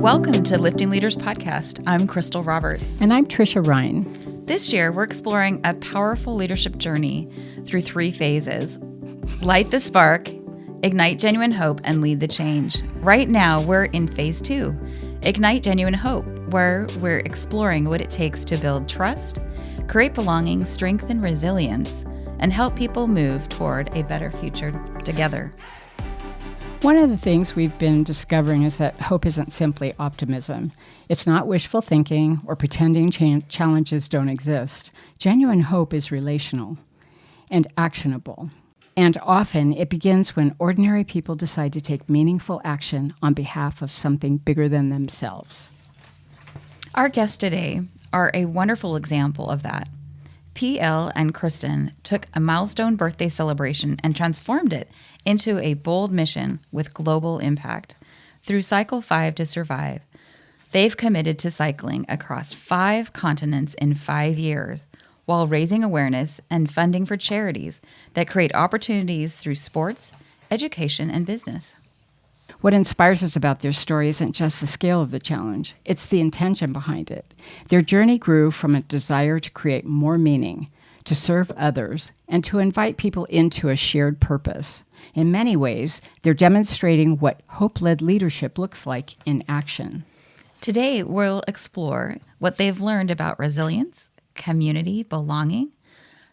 Welcome to Lifting Leaders Podcast. I'm Crystal Roberts. And I'm Trisha Ryan. This year, we're exploring a powerful leadership journey through 3 phases. Light the spark, ignite genuine hope, and lead the change. Right now, we're in phase 2, ignite genuine hope, where we're exploring what it takes to build trust, create belonging, strengthen resilience, and help people move toward a better future together. One of the things we've been discovering is that hope isn't simply optimism. It's not wishful thinking or pretending challenges don't exist. Genuine hope is relational and actionable. And often it begins when ordinary people decide to take meaningful action on behalf of something bigger than themselves. Our guests today are a wonderful example of that. PL and Kristen took a milestone birthday celebration and transformed it into a bold mission with global impact. Through Cycle 5 to Survive, they've committed to cycling across 5 continents in 5 years while raising awareness and funding for charities that create opportunities through sports, education, and business. What inspires us about their story isn't just the scale of the challenge, it's the intention behind it. Their journey grew from a desire to create more meaning, to serve others, and to invite people into a shared purpose. In many ways, they're demonstrating what hope-led leadership looks like in action. Today, we'll explore what they've learned about resilience, community, belonging,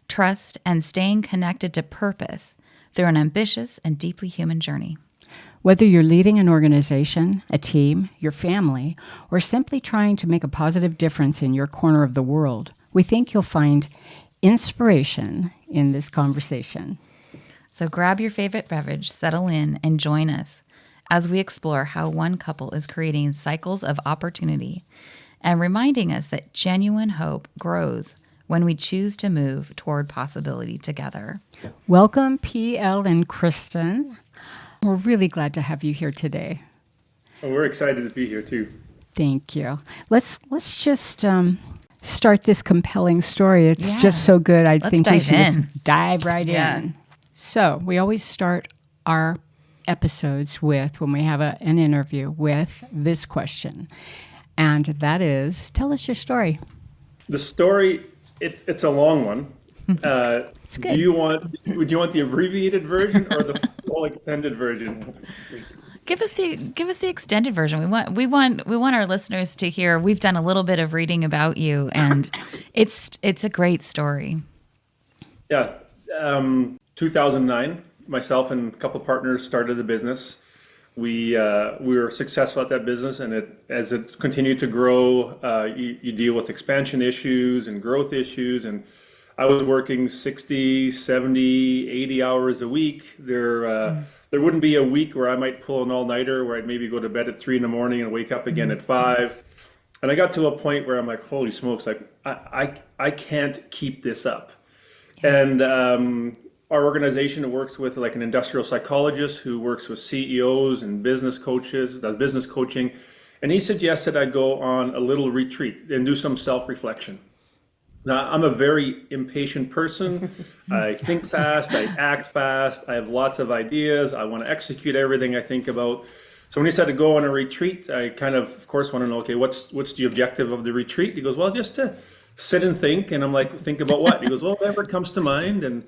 trust, and staying connected to purpose through an ambitious and deeply human journey. Whether you're leading an organization, a team, your family, or simply trying to make a positive difference in your corner of the world, we think you'll find inspiration in this conversation. So grab your favorite beverage, settle in, and join us as we explore how one couple is creating cycles of opportunity and reminding us that genuine hope grows when we choose to move toward possibility together. Welcome, PL and Kristen. We're really glad to have you here today. Well, we're excited to be here too. Thank you. Let's just start this compelling story. It's just so good. I think we should just dive right in. So we always start our episodes with, when we have an interview, with this question. And that is, tell us your story. The story, it's a long one. It's good. Would you want the abbreviated version or the full extended version? Give us the extended version. We want our listeners to hear. We've done a little bit of reading about you, and it's a great story. Yeah, 2009, myself and a couple partners started a business. We were successful at that business, and as it continued to grow, you deal with expansion issues and growth issues, and I was working 60, 70, 80 hours a week. There wouldn't be a week where I might pull an all-nighter where I'd maybe go to bed at 3 a.m. and wake up again at 5. And I got to a point where I'm like, holy smokes, like I can't keep this up. Yeah. And our organization works with like an industrial psychologist who works with CEOs and business coaches, does business coaching. And he suggested I go on a little retreat and do some self-reflection. Now, I'm a very impatient person. I think fast, I act fast, I have lots of ideas, I want to execute everything I think about. So when he said to go on a retreat, I kind of course, want to know, okay, what's the objective of the retreat? He goes, well, just to sit and think. And I'm like, think about what? He goes, well, whatever comes to mind. And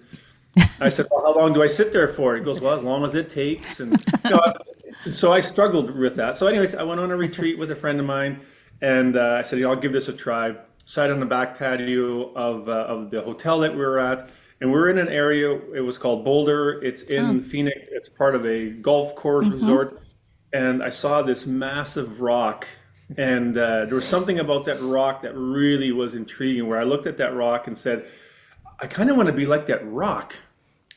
I said, well, how long do I sit there for? He goes, well, as long as it takes. And so I struggled with that. So anyways, I went on a retreat with a friend of mine, and I said, I'll give this a try. Sat on the back patio of the hotel that we were at, and we're in an area, it was called Boulder. It's in Phoenix. It's part of a golf course resort. And I saw this massive rock, and there was something about that rock that really was intriguing, where I looked at that rock and said, I kind of want to be like that rock.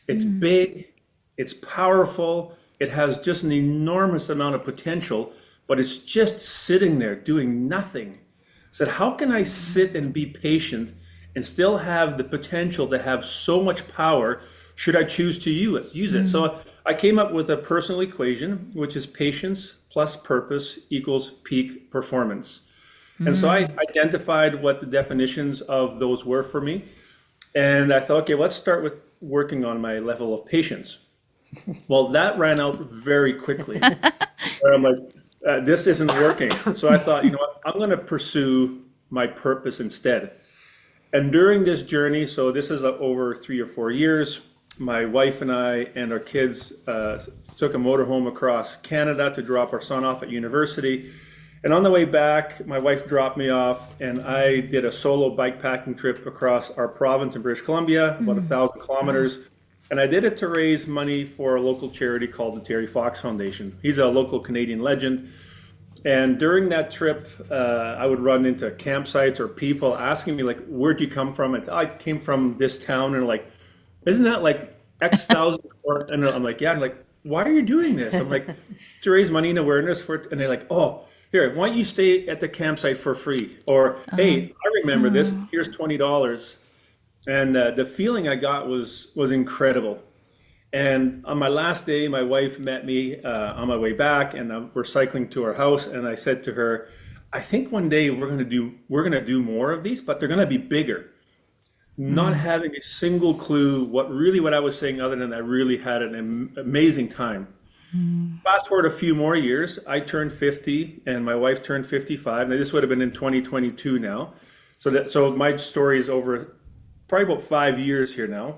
It's big, it's powerful, it has just an enormous amount of potential, but it's just sitting there doing nothing. I said, how can I sit and be patient and still have the potential to have so much power should I choose to use it? So I came up with a personal equation, which is patience plus purpose equals peak performance. And so I identified what the definitions of those were for me. And I thought, okay, let's start with working on my level of patience. Well, that ran out very quickly. Where I'm like, this isn't working. So I thought, you know what, I'm going to pursue my purpose instead. And during this journey, so this is over 3 or 4 years, my wife and I and our kids took a motorhome across Canada to drop our son off at university. And on the way back, my wife dropped me off, and I did a solo bike packing trip across our province in British Columbia, about 1,000 kilometers. And I did it to raise money for a local charity called the Terry Fox Foundation. He's a local Canadian legend. And during that trip, I would run into campsites or people asking me, like, where'd you come from? And I came from this town. And like, isn't that like X thousand? And I'm like, yeah. I'm like, why are you doing this? I'm like, to raise money and awareness for it. And they're like, oh, here, why don't you stay at the campsite for free? Or, hey, I remember this. Here's $20. And the feeling I got was incredible. And on my last day, my wife met me on my way back, and we're cycling to our house. And I said to her, "I think one day we're gonna do more of these, but they're gonna be bigger." Not having a single clue what I was saying, other than I really had an amazing time. Fast forward a few more years, I turned 50, and my wife turned 55. Now this would have been in 2022 now. So my story is over probably about 5 years here now.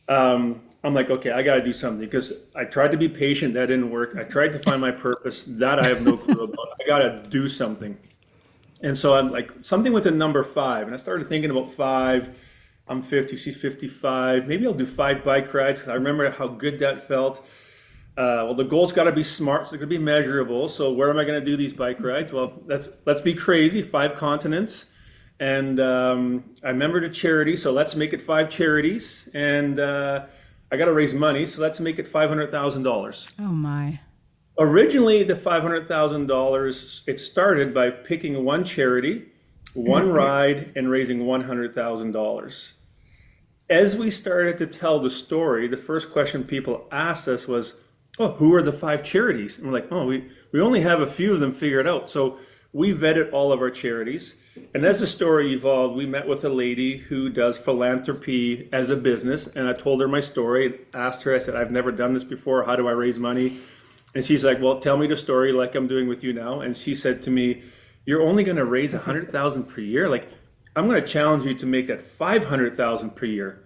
I'm like, okay, I got to do something, because I tried to be patient. That didn't work. I tried to find my purpose. That I have no clue about. I got to do something. And so I'm like, something with the number five. And I started thinking about five. I'm 50, she's 55. Maybe I'll do 5 bike rides, because I remember how good that felt. Well, the goal's got to be smart, so it's going to be measurable. So where am I going to do these bike rides? Well, let's be crazy. 5 continents. And I remembered a charity, so let's make it 5 charities. And I got to raise money, so let's make it $500,000. Oh my. Originally, the $500,000, it started by picking one charity, one ride, and raising $100,000. As we started to tell the story, the first question people asked us was, oh, who are the 5 charities? And we're like, oh, we only have a few of them figured out. So we vetted all of our charities. And as the story evolved, we met with a lady who does philanthropy as a business. And I told her my story, asked her, I said, I've never done this before. How do I raise money? And she's like, well, tell me the story like I'm doing with you now. And she said to me, you're only going to raise 100,000 per year? Like, I'm going to challenge you to make that 500,000 per year.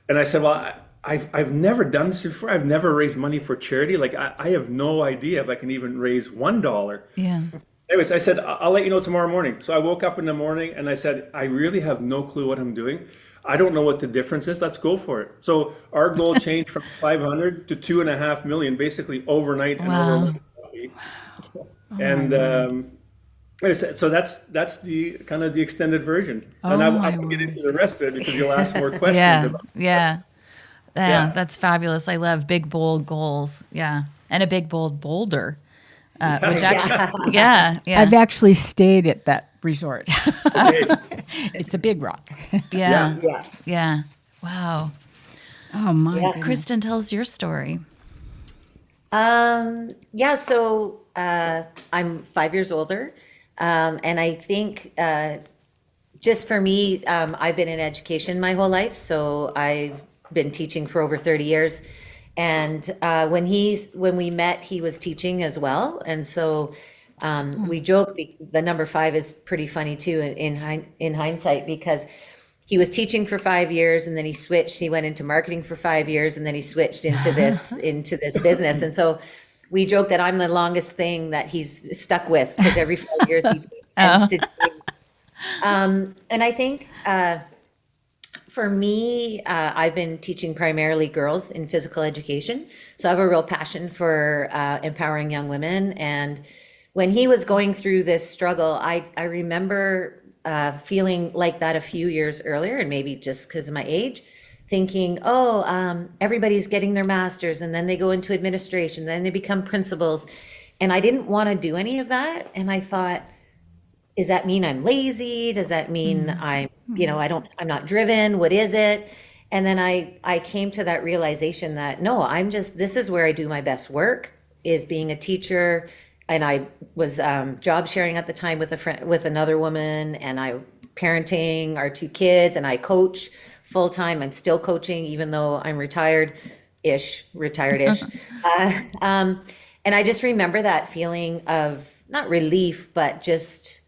And I said, well, I've never done this before. I've never raised money for charity. Like, I have no idea if I can even raise $1. Yeah. Anyways, I said, I'll let you know tomorrow morning. So I woke up in the morning and I said, I really have no clue what I'm doing. I don't know what the difference is. Let's go for it. So our goal changed from 500 to 2.5 million, basically overnight and Wow. over. And so that's the kind of the extended version. And I won't get into the rest of it, because you'll ask more questions Yeah. about it. Yeah. Yeah. Yeah. That's fabulous. I love big, bold goals. Yeah. And a big, bold boulder. Which actually, yeah. I've actually stayed at that resort. Okay. It's a big rock. Yeah. Yeah. Yeah. Wow. Oh my Yeah. goodness. Kristen, tell us your story. Yeah, so I'm 5 years older. And I think just for me, I've been in education my whole life. So I've been teaching for over 30 years. And when we met, he was teaching as well. And so we joke, the number 5 is pretty funny too in hindsight, because he was teaching for 5 years, and then he switched. He went into marketing for 5 years, and then he switched into this business. And so we joke that I'm the longest thing that he's stuck with, because every 5 years he tends to change. And I think for me, I've been teaching primarily girls in physical education. So I have a real passion for empowering young women. And when he was going through this struggle, I remember feeling like that a few years earlier, and maybe just because of my age, thinking, everybody's getting their masters, and then they go into administration, then they become principals. And I didn't want to do any of that. And I thought, does that mean I'm lazy? Does that mean I'm not driven? What is it? And then I came to that realization that no, this is where I do my best work, is being a teacher. And I was job sharing at the time with another woman, and I parenting our 2 kids, and I coach full time. I'm still coaching, even though I'm retired-ish. And I just remember that feeling of not relief, but just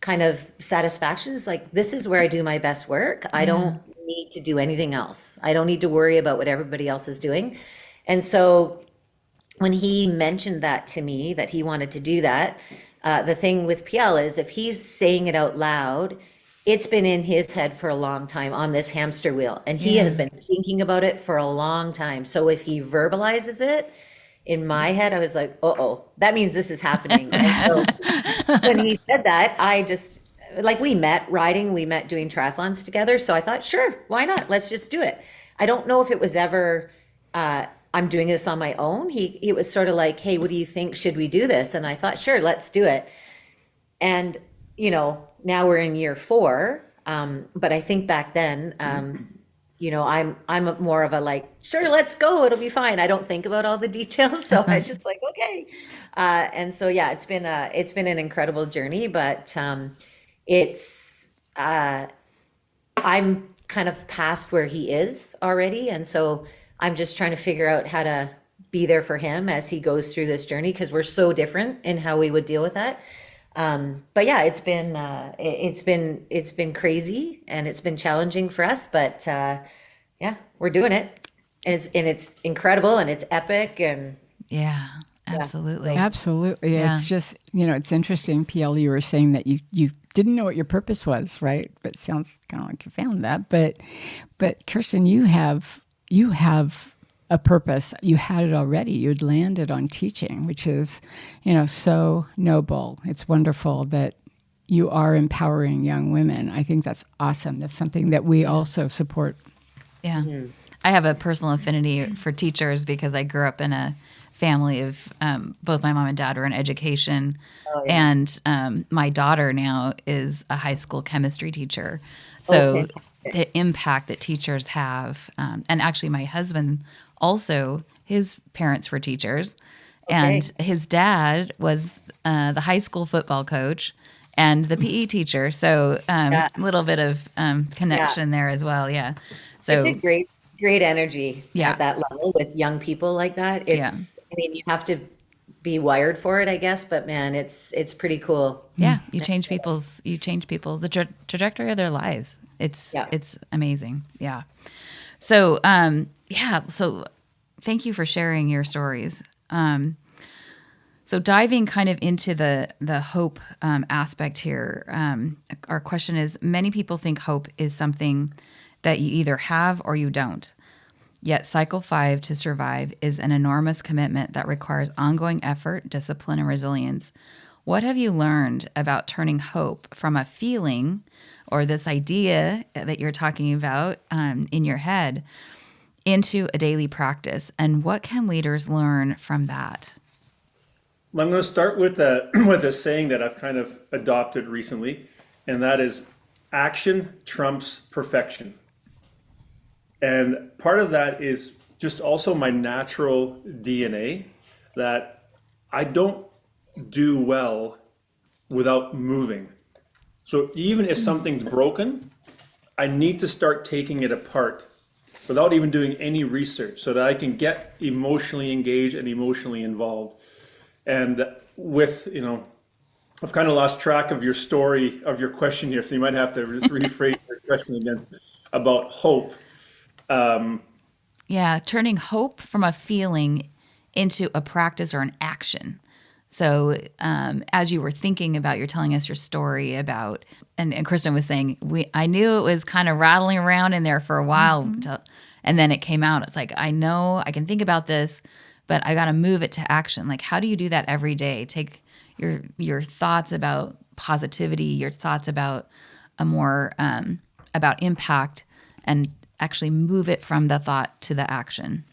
kind of satisfaction. Is like, this is where I do my best work. I Yeah. don't need to do anything else. I don't need to worry about what everybody else is doing. And so when he mentioned that to me, that he wanted to do that, the thing with PL is if he's saying it out loud, it's been in his head for a long time on this hamster wheel, and he Yeah. has been thinking about it for a long time. So if he verbalizes it, in my head, I was like, uh-oh, that means this is happening. And so when he said that, I just, like, we met riding, we met doing triathlons together. So I thought, sure, why not? Let's just do it. I don't know if it was ever, I'm doing this on my own. It was sort of like, hey, what do you think? Should we do this? And I thought, sure, let's do it. And, now we're in year 4. But I think back then, I'm more of a like, sure, let's go. It'll be fine. I don't think about all the details. So I was just like, okay. And so, yeah, it's been an incredible journey, but, it's, I'm kind of past where he is already. And so I'm just trying to figure out how to be there for him as he goes through this journey, because we're so different in how we would deal with that. But yeah, it's been crazy and it's been challenging for us, but yeah, we're doing it, and it's incredible and it's epic, and Yeah. yeah, Absolutely. Absolutely. Yeah. It's just, it's interesting, PL, you were saying that you didn't know what your purpose was, right? But it sounds kind of like you found that. But Kirsten, you have a purpose. You had it already. You'd landed on teaching, which is, so noble. It's wonderful that you are empowering young women. I think that's awesome. That's something that we also support. Yeah. I have a personal affinity for teachers because I grew up in a family of both my mom and dad were in education. Oh, yeah. And my daughter now is a high school chemistry teacher. So Okay. the impact that teachers have, and actually my husband also, his parents were teachers. And his dad was the high school football coach and the PE teacher. So a little bit of connection there as well. Yeah. It's a So great energy Yeah. at that level with young people like that. Yeah. I mean, you have to be wired for it, I guess, but man, it's pretty cool. yeah, you change people's the trajectory of their lives. Yeah. It's amazing. Yeah. So so thank you for sharing your stories. So diving kind of into the hope aspect here, our question is: many people think hope is something that you either have or you don't. Yet cycle 5 to survive is an enormous commitment that requires ongoing effort, discipline, and resilience. What have you learned about turning hope from a feeling or this idea that you're talking about in your head into a daily practice? And what can leaders learn from that? Well, I'm going to start with with a saying that I've kind of adopted recently, and that is action trumps perfection. And part of that is just also my natural DNA, that I don't do well without moving. So even if something's broken, I need to start taking it apart without even doing any research so that I can get emotionally engaged and emotionally involved. And I've kind of lost track of your story, of your question here, so you might have to just rephrase your question again about hope. Yeah, turning hope from a feeling into a practice or an action. So, as you were thinking about, you're telling us your story about, and Kristen was saying, I knew it was kind of rattling around in there for a while, and then it came out. It's like, I know I can think about this, but I got to move it to action. Like, how do you do that every day? Take your thoughts about positivity, your thoughts about a more about impact, and actually move it from the thought to the action.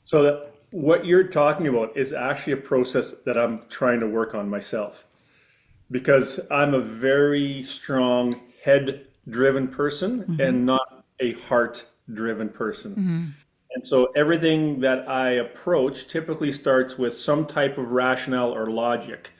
So that what you're talking about is actually a process that I'm trying to work on myself, because I'm a very strong head-driven person and not a heart-driven person. And so everything that I approach typically starts with some type of rationale or logic.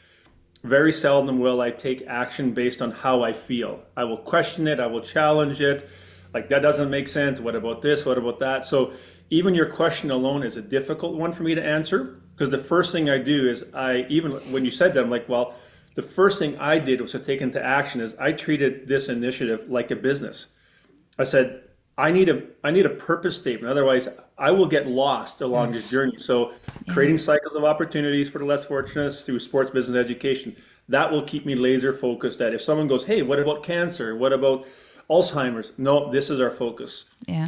Very seldom will I take action based on how I feel. I will question it, I will challenge it. Like, that doesn't make sense. What about this? What about that? So even your question alone is a difficult one for me to answer. Because the first thing I do is even when you said that, I'm like, well, the first thing I did was to take into action is I treated this initiative like a business. I said, I need a purpose statement. Otherwise, I will get lost along this journey. So creating cycles of opportunities for the less fortunate through sports, business, education, that will keep me laser focused that if someone goes, hey, what about cancer? What about Alzheimer's? No, this is our focus. Yeah.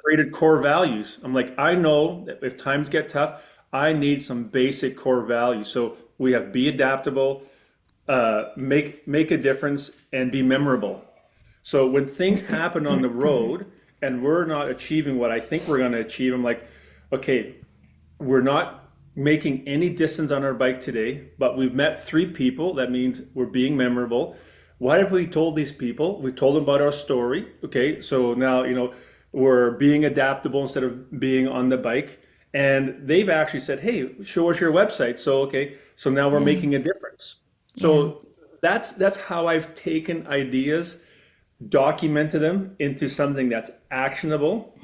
Created core values. I'm like, I know that if times get tough, I need some basic core values. So we have be adaptable, make a difference, and be memorable. So when things happen on the road and we're not achieving what I think we're going to achieve, I'm like, okay, we're not making any distance on our bike today, but we've met 3 people. That means we're being memorable. What have we told these people? We told them about our story. Okay, so now, we're being adaptable instead of being on the bike. And they've actually said, hey, show us your website. So, okay, so now we're making a difference. So that's how I've taken ideas, documented them into something that's actionable.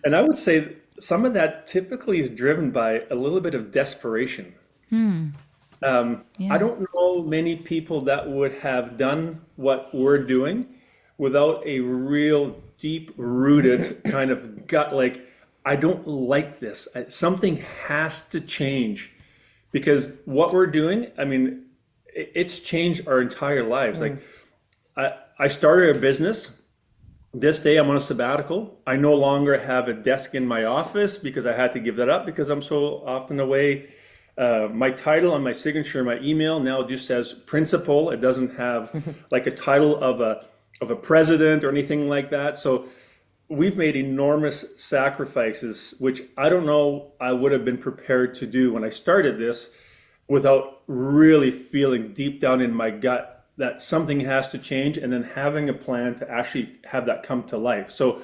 And I would say some of that typically is driven by a little bit of desperation. I don't know many people that would have done what we're doing without a real deep rooted kind of gut, like, I don't like this. Something has to change because what we're doing, I mean, it's changed our entire lives. Like I started a business. This day I'm on a sabbatical. I no longer have a desk in my office because I had to give that up because I'm so often away. My title on my signature, my email now just says principal. It doesn't have like a title of a president or anything like that. So we've made enormous sacrifices, which I don't know I would have been prepared to do when I started this without really feeling deep down in my gut that something has to change and then having a plan to actually have that come to life. So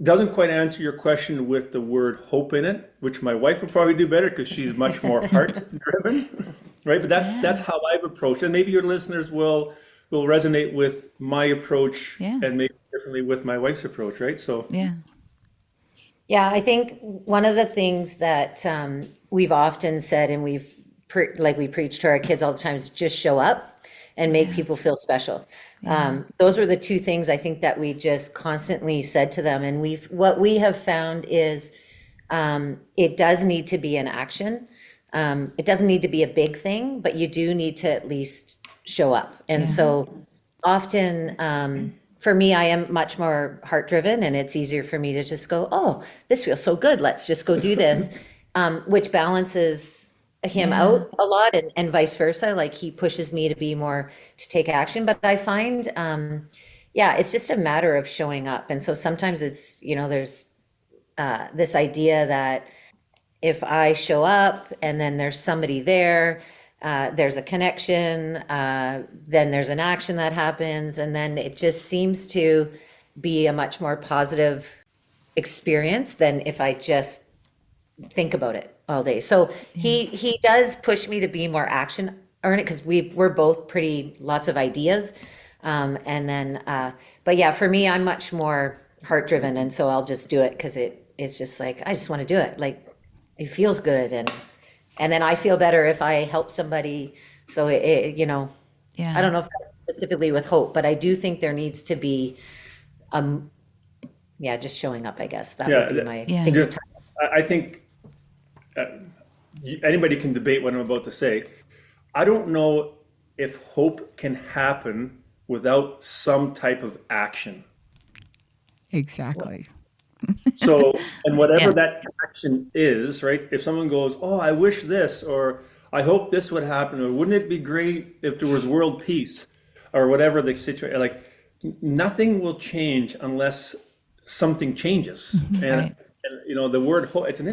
doesn't quite answer your question with the word hope in it, which my wife would probably do better because she's much more heart driven, right? But that's how I've approached it. And maybe your listeners will resonate with my approach and maybe differently with my wife's approach, right? So Yeah, I think one of the things that we've often said, and we preach to our kids all the time, is just show up and make people feel special. Those were the 2 things I think that we just constantly said to them. And what we have found is it does need to be an action. It doesn't need to be a big thing, but you do need to at least show up. And so often, for me, I am much more heart driven, and it's easier for me to just go, oh, this feels so good. Let's just go do this, which balances him out a lot, and vice versa. Like he pushes me to be more to take action. But I find, it's just a matter of showing up. And so sometimes it's, there's this idea that if I show up and then there's somebody there, there's a connection, then there's an action that happens, and then it just seems to be a much more positive experience than if I just think about it all day. So he does push me to be more action oriented because we're both lots of ideas, and then but yeah, for me, I'm much more heart driven, and so I'll just do it because it's just like I just want to do it. Like it feels good, and then I feel better if I help somebody. So I don't know if that's specifically with hope, but I do think there needs to be, just showing up. I guess that would be my thing to tie up. I think anybody can debate what I'm about to say. I don't know if hope can happen without some type of action. Exactly. So, and whatever that action is, right? If someone goes, oh, I wish this, or I hope this would happen, or wouldn't it be great if there was world peace, or whatever the situation, like nothing will change unless something changes. And the word hope, it's a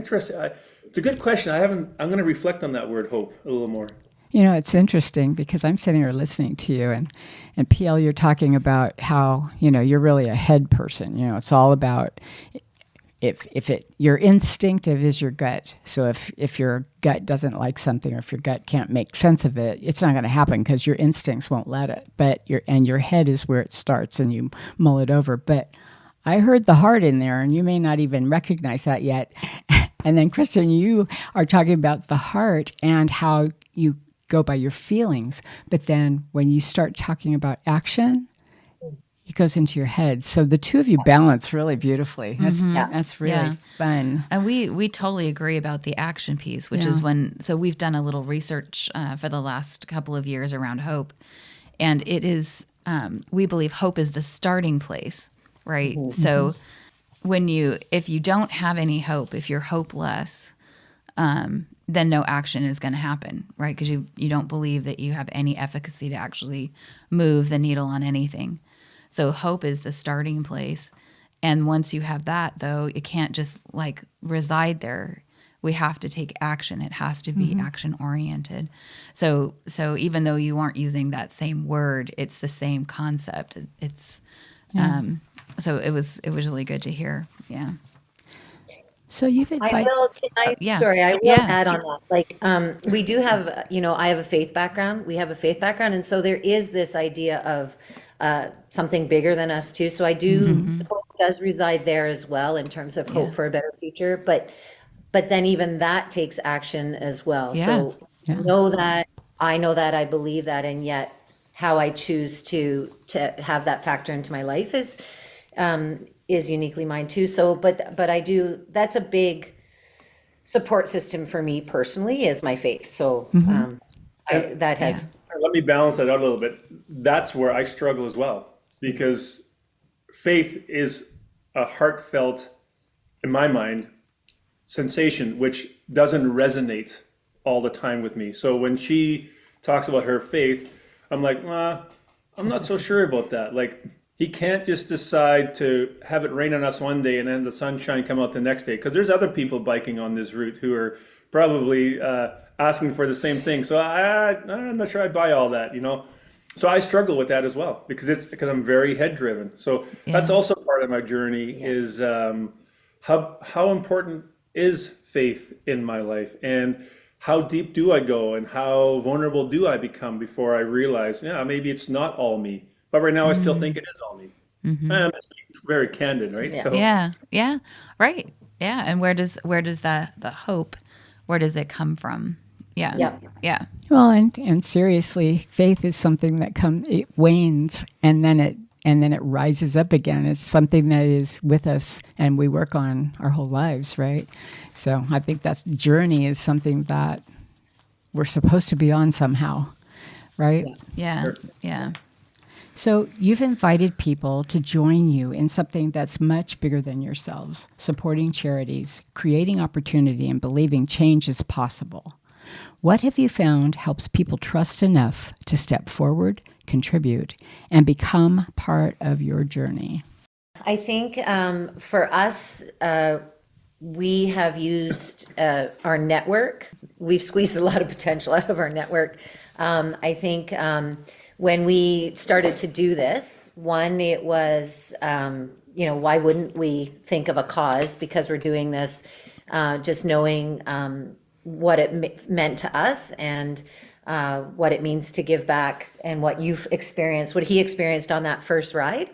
good question. I'm going to reflect on that word hope a little more. It's interesting because I'm sitting here listening to you, and PL, you're talking about how, you're really a head person. It's all about your instinctive is your gut. So if your gut doesn't like something, or if your gut can't make sense of it, it's not going to happen because your instincts won't let it. But your head is where it starts, and you mull it over. But I heard the heart in there, and you may not even recognize that yet. And then, Kristen, you are talking about the heart and how you go by your feelings. But then when you start talking about action, it goes into your head. So the two of you balance really beautifully. That's really Yeah. fun. And we totally agree about the action piece, which is so we've done a little research for the last couple of years around hope. And it is, we believe hope is the starting place, right? So if you don't have any hope, if you're hopeless, then no action is going to happen, right? Because you don't believe that you have any efficacy to actually move the needle on anything. So hope is the starting place. And once you have that, though, it can't just like reside there. We have to take action. It has to be action oriented. So even though you aren't using that same word, it's the same concept. It's so it was really good to hear. Yeah. So you've invited. Yeah. Sorry, I will Yeah. add on that. Like, we do have, I have a faith background. We have a faith background. And so there is this idea of something bigger than us too. So hope does reside there as well in terms of hope for a better future. But then even that takes action as well. Yeah. So I know that, I believe that, and yet how I choose to have that factor into my life is uniquely mine too. So, but that's a big support system for me personally is my faith. So, that has. Let me balance that out a little bit. That's where I struggle as well, because faith is a heartfelt, in my mind, sensation, which doesn't resonate all the time with me. So when she talks about her faith, I'm like, I'm not so sure about that. Like, he can't just decide to have it rain on us one day and then the sunshine come out the next day. Because there's other people biking on this route who are probably asking for the same thing. So I'm not sure I buy all that, So I struggle with that as well because I'm very head driven. So that's also part of my journey is how important is faith in my life, and how deep do I go, and how vulnerable do I become before I realize, maybe it's not all me. But right now I still think it is all me. And it's very candid, right? So Yeah. Right. Yeah. And where does the hope, where does it come from? Yeah. Yep. Yeah. Well, and seriously, faith is something that it wanes and then it rises up again. It's something that is with us and we work on our whole lives, right? So I think that journey is something that we're supposed to be on somehow, right? Yeah. Sure. Yeah. So you've invited people to join you in something that's much bigger than yourselves, supporting charities, creating opportunity, and believing change is possible. What have you found helps people trust enough to step forward, contribute, and become part of your journey? I think for us, we have used our network. We've squeezed a lot of potential out of our network. I think when we started to do this, one, it was, why wouldn't we think of a cause because we're doing this, just knowing what it meant to us and what it means to give back and what you've experienced, what he experienced on that first ride.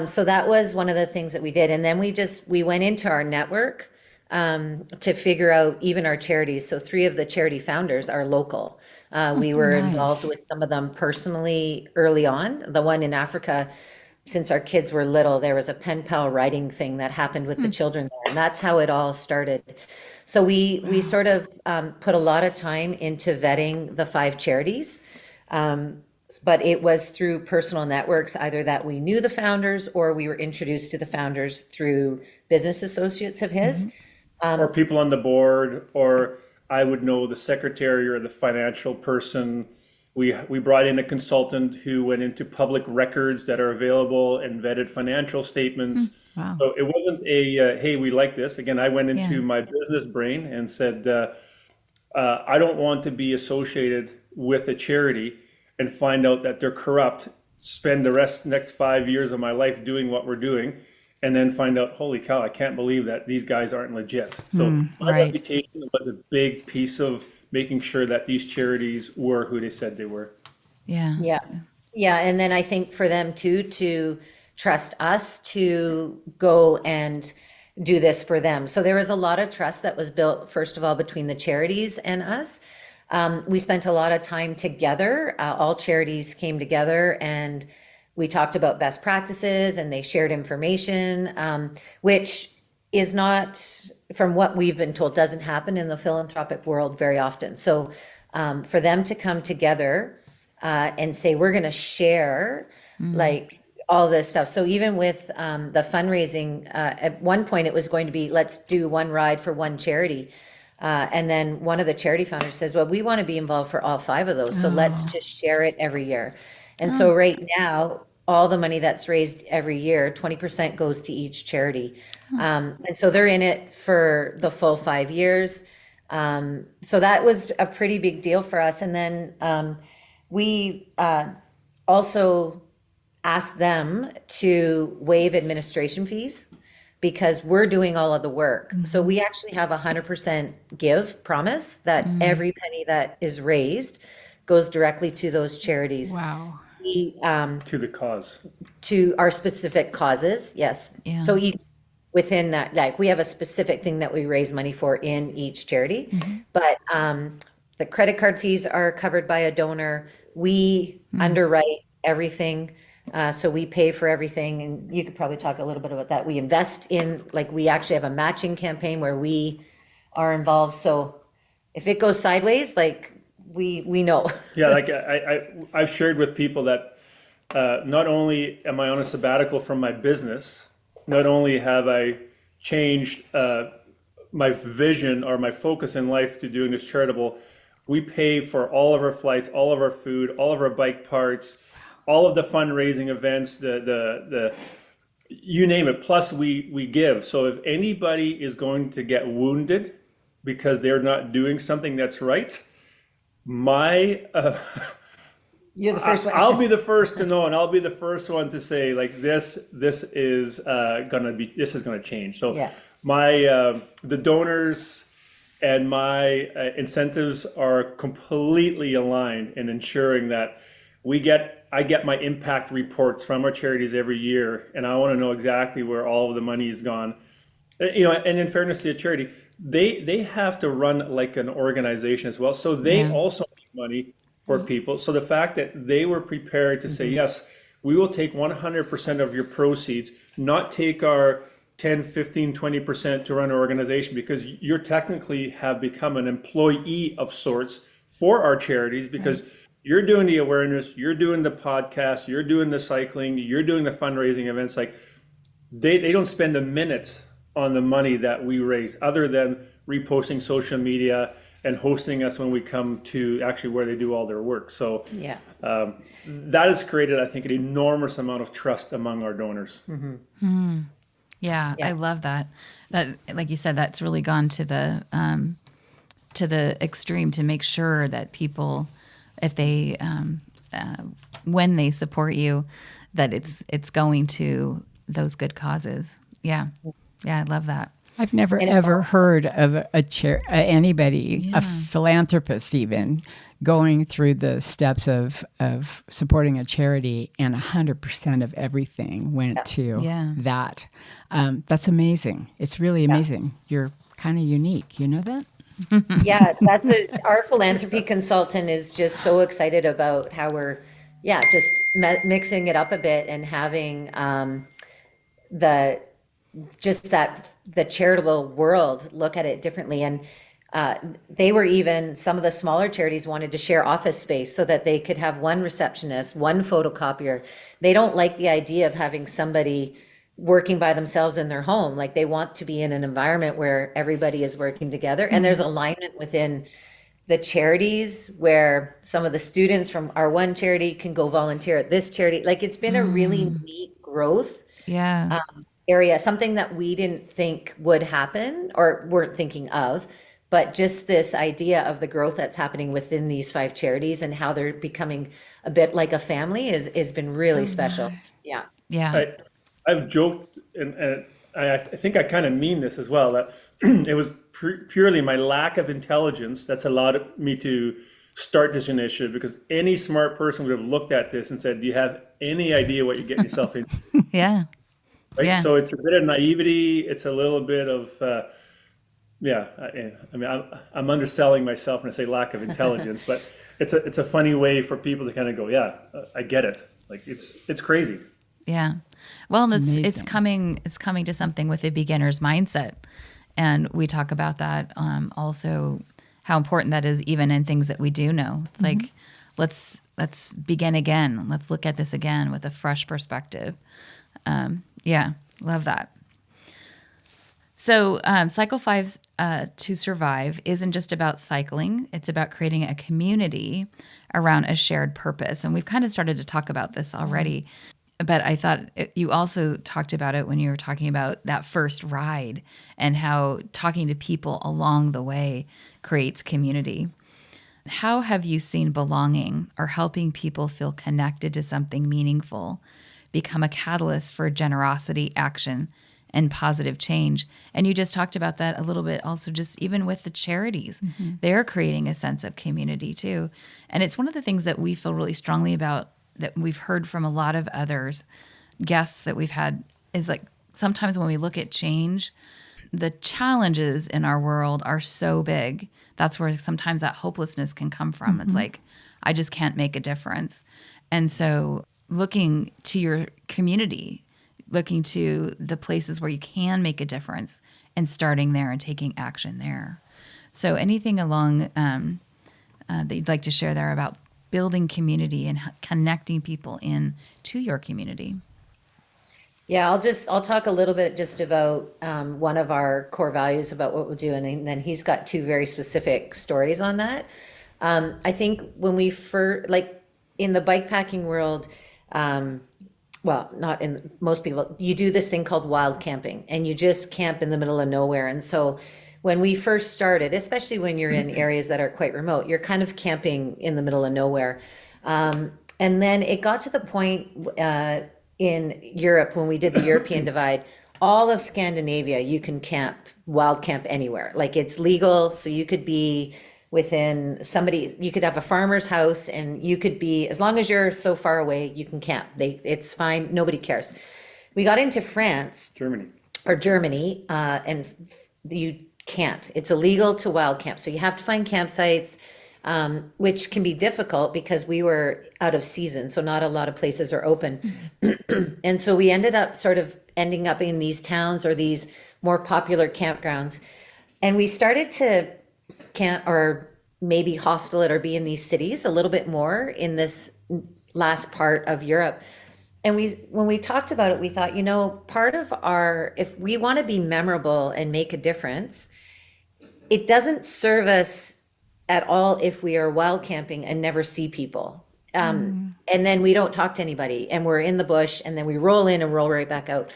So that was one of the things that we did. And then we went into our network to figure out even our charities. So 3 of the charity founders are local. We were involved with some of them personally early on. The one in Africa, since our kids were little, there was a pen pal writing thing that happened with the children there. And that's how it all started. So we sort of put a lot of time into vetting the 5 charities. But it was through personal networks, either that we knew the founders or we were introduced to the founders through business associates of his. Or people on the board, or I would know the secretary or the financial person. We brought in a consultant who went into public records that are available and vetted financial statements. Wow. So it wasn't hey, we like this. Again, I went into my business brain and said, I don't want to be associated with a charity and find out that they're corrupt, spend the next 5 years of my life doing what we're doing, and then find out, holy cow, I can't believe that these guys aren't legit. So my reputation was a big piece of making sure that these charities were who they said they were. Yeah. Yeah. And then I think for them too, to trust us to go and do this for them. So there was a lot of trust that was built, first of all, between the charities and us. We spent a lot of time together. All charities came together and we talked about best practices and they shared information, which is not, from what we've been told, doesn't happen in the philanthropic world very often. So for them to come together and say, we're going to share like all this stuff. So even with the fundraising, at one point it was going to be, let's do one ride for one charity. And then one of the charity founders says, well, we want to be involved for all 5 of those. So let's just share it every year. And so right now, all the money that's raised every year, 20% goes to each charity. And so they're in it for the full 5 years. So that was a pretty big deal for us. And then we also asked them to waive administration fees because we're doing all of the work. So we actually have 100% give promise that every penny that is raised goes directly to those charities. Wow. We, To the cause. to our specific causes, yes. Yeah. So each, within that, like, we have a specific thing that we raise money for in each charity. But the credit card fees are covered by a donor. We underwrite everything. So we pay for everything, and you could probably talk a little bit about that. We invest in, like, we actually have a matching campaign where we are involved. So if it goes sideways, like, we know. Yeah, like I've shared with people that not only am I on a sabbatical from my business, not only have I changed my vision or my focus in life to doing this charitable, we pay for all of our flights, all of our food, all of our bike parts, all of the fundraising events, the you name it. Plus we give. So if anybody is going to get wounded because they're not doing something that's right, You're the first one. I'll be the first to know, and I'll be the first one to say, like, this is gonna change. So Yeah. my the donors and my incentives are completely aligned in ensuring that I get my impact reports from our charities every year, and I want to know exactly where all of the money is gone. You know, and in fairness to a charity, they have to run like an organization as well. So they also need money for people. So the fact that they were prepared to say, yes, we will take 100% of your proceeds, not take our 10, 15, 20% to run our organization, because you technically have become an employee of sorts for our charities, because you're doing the awareness, you're doing the podcast, you're doing the cycling, you're doing the fundraising events. Like they don't spend a minute on the money that we raise, other than reposting social media and hosting us when we come to actually where they do all their work. So Yeah. that has created, I think, an enormous amount of trust among our donors. Yeah, I love that. That, like you said, that's really gone to the extreme to make sure that people, if they when they support you, that it's going to those good causes. Yeah, I love that. I've never ever heard of anybody, a philanthropist even, going through the steps of supporting a charity and 100% of everything went to that. That's amazing. It's really amazing. You're kind of unique. You know that? Yeah, our philanthropy consultant is just so excited about how we're, just mixing it up a bit and having the charitable world look at it differently. And they were even, some of the smaller charities wanted to share office space so that they could have one receptionist, one photocopier. They don't like the idea of having somebody working by themselves in their home. Like, they want to be in an environment where everybody is working together. And there's alignment within the charities where some of the students from our one charity can go volunteer at this charity. Like, it's been a really neat growth area, something that we didn't think would happen or weren't thinking of, but just this idea of the growth that's happening within these 5 charities and how they're becoming a bit like a family has been really special. Yeah. I've joked, and I think I kind of mean this as well, that it was purely my lack of intelligence that's allowed me to start this initiative, because any smart person would have looked at this and said, do you have any idea what you're getting yourself into? right? Yeah. So it's a bit of naivety. It's a little bit of, yeah. I mean, I'm underselling myself when I say lack of intelligence, but it's a funny way for people to kind of go, yeah, I get it. Like it's crazy. Yeah. Well, and It's it's amazing. coming to something with a beginner's mindset. And we talk about that also how important that is even in things that we do know. It's like let's begin again. Let's look at this again with a fresh perspective. Yeah, love that. So, Cycle 5's to survive isn't just about cycling, it's about creating a community around a shared purpose. And we've kind of started to talk about this already. But I thought you also talked about it when you were talking about that first ride and how talking to people along the way creates community. How have you seen belonging or helping people feel connected to something meaningful become a catalyst for generosity, action, and positive change? And you just talked about that a little bit also, just even with the charities. They're creating a sense of community too. And it's one of the things that we feel really strongly about that we've heard from a lot of others, guests that we've had, is like sometimes when we look at change, the challenges in our world are so big. That's where sometimes that hopelessness can come from. It's like, I just can't make a difference. And so looking to your community, looking to the places where you can make a difference and starting there and taking action there. So anything along that you'd like to share there about building community and connecting people in to your community? Yeah, I'll talk a little bit just about one of our core values about what we'll do, and then he's got two very specific stories on that. I think when we first, like in the bikepacking world, well, not in most people, you do this thing called wild camping, and you just camp in the middle of nowhere. And so when we first started, especially when you're in areas that are quite remote, you're kind of camping in the middle of nowhere. And then it got to the point in Europe when we did the European divide, all of Scandinavia, you can camp, wild camp anywhere. Like it's legal, so you could be within somebody, you could have a farmer's house and you could be, as long as you're so far away, you can camp. It's fine, nobody cares. We got into France Germany. or Germany, and you can't. It's illegal to wild camp. So you have to find campsites, which can be difficult because we were out of season. So not a lot of places are open. And so we ended up sort of ending up in these towns or these more popular campgrounds. And we started to camp or maybe hostel it or be in these cities a little bit more in this last part of Europe. And when we talked about it, we thought, part of if we want to be memorable and make a difference, it doesn't serve us at all if we are wild camping and never see people. And then we don't talk to anybody and we're in the bush and then we roll in and roll right back out.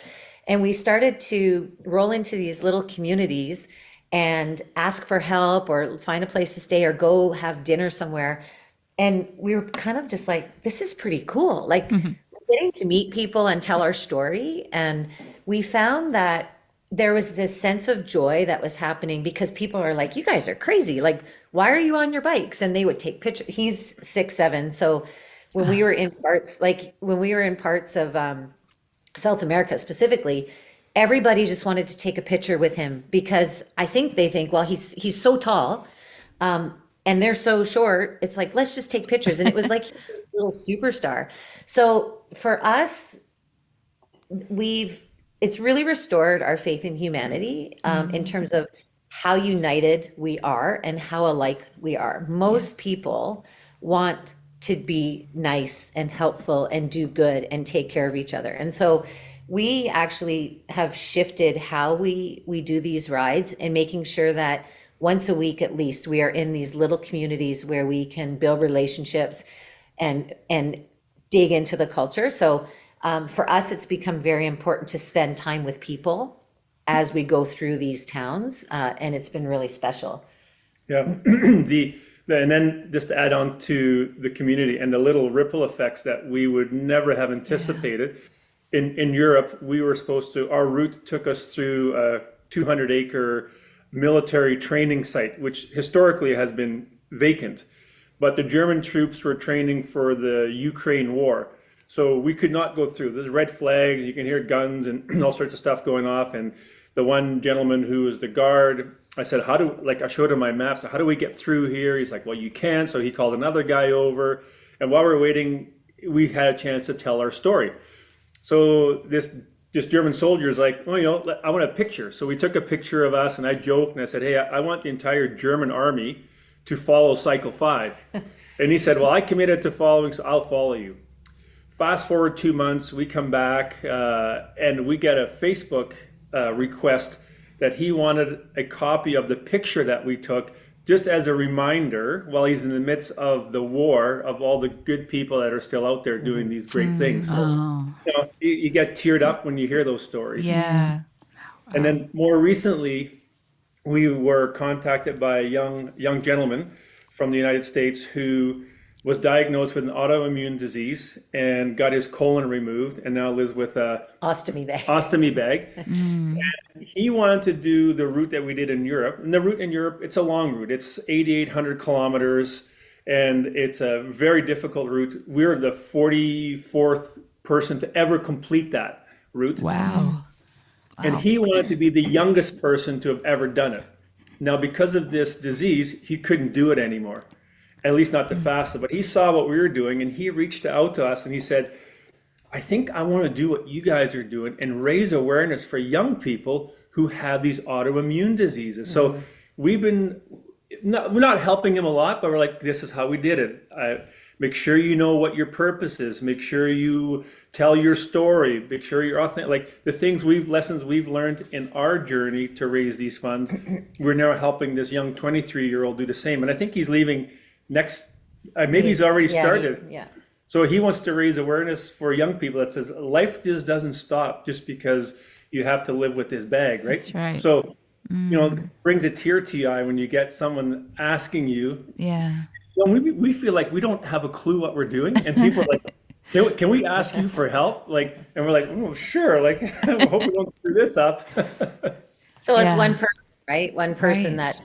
And we started to roll into these little communities and ask for help or find a place to stay or go have dinner somewhere. And we were kind of just like, this is pretty cool. Like getting to meet people and tell our story. And we found that there was this sense of joy that was happening because people are like, you guys are crazy. Like, why are you on your bikes? And they would take pictures. He's 6'7". So when we were in parts of South America specifically, everybody just wanted to take a picture with him because I think they think, well, he's so tall, and they're so short. It's like, let's just take pictures. And it was like he's this little superstar. So for us, it's really restored our faith in humanity, in terms of how united we are and how alike we are. Most people want to be nice and helpful and do good and take care of each other. And so we actually have shifted how we do these rides and making sure that once a week at least we are in these little communities where we can build relationships and dig into the culture. So for us, it's become very important to spend time with people as we go through these towns, and it's been really special. Yeah. And then just to add on to the community and the little ripple effects that we would never have anticipated. In Europe, our route took us through a 200-acre military training site, which historically has been vacant. But the German troops were training for the Ukraine war. So we could not go through. There's red flags, you can hear guns and all sorts of stuff going off. And the one gentleman who was the guard, I said, I showed him my map. So how do we get through here? He's like, well, you can't. So he called another guy over. And while we were waiting, we had a chance to tell our story. So this German soldier is like, oh, I want a picture. So we took a picture of us, and I joked and I said, hey, I want the entire German army to follow Cycle 5. And he said, well, I committed to following, so I'll follow you. Fast forward 2 months, we come back and we get a Facebook request that he wanted a copy of the picture that we took, just as a reminder while he's in the midst of the war, of all the good people that are still out there doing these great things. So, you get teared up when you hear those stories. Yeah. And then more recently, we were contacted by a young gentleman from the United States who was diagnosed with an autoimmune disease and got his colon removed and now lives with a Ostomy bag. And he wanted to do the route that we did in Europe. And the route in Europe, it's a long route. It's 8,800 kilometers, and it's a very difficult route. We're the 44th person to ever complete that route. Wow. And he wanted to be the youngest person to have ever done it. Now, because of this disease, he couldn't do it anymore, at least not the fastest. But he saw what we were doing, and he reached out to us and he said, I think I want to do what you guys are doing and raise awareness for young people who have these autoimmune diseases. So we've been, we're not helping him a lot, but we're like, this is how we did it. Make sure you know what your purpose is. Make sure you tell your story. Make sure you're authentic. Like the lessons we've learned in our journey to raise these funds, we're now helping this young 23-year-old do the same. And I think he's leaving next, maybe he's already started. Yeah. So he wants to raise awareness for young people that says life just doesn't stop just because you have to live with this bag, right? That's right. So, it brings a tear to your eye when you get someone asking you. Yeah. We feel like we don't have a clue what we're doing, and people are like, can we ask you for help? Like, and we're like, oh, sure. Like, I hope we don't screw this up. So it's Yeah. one person, right? One person Right.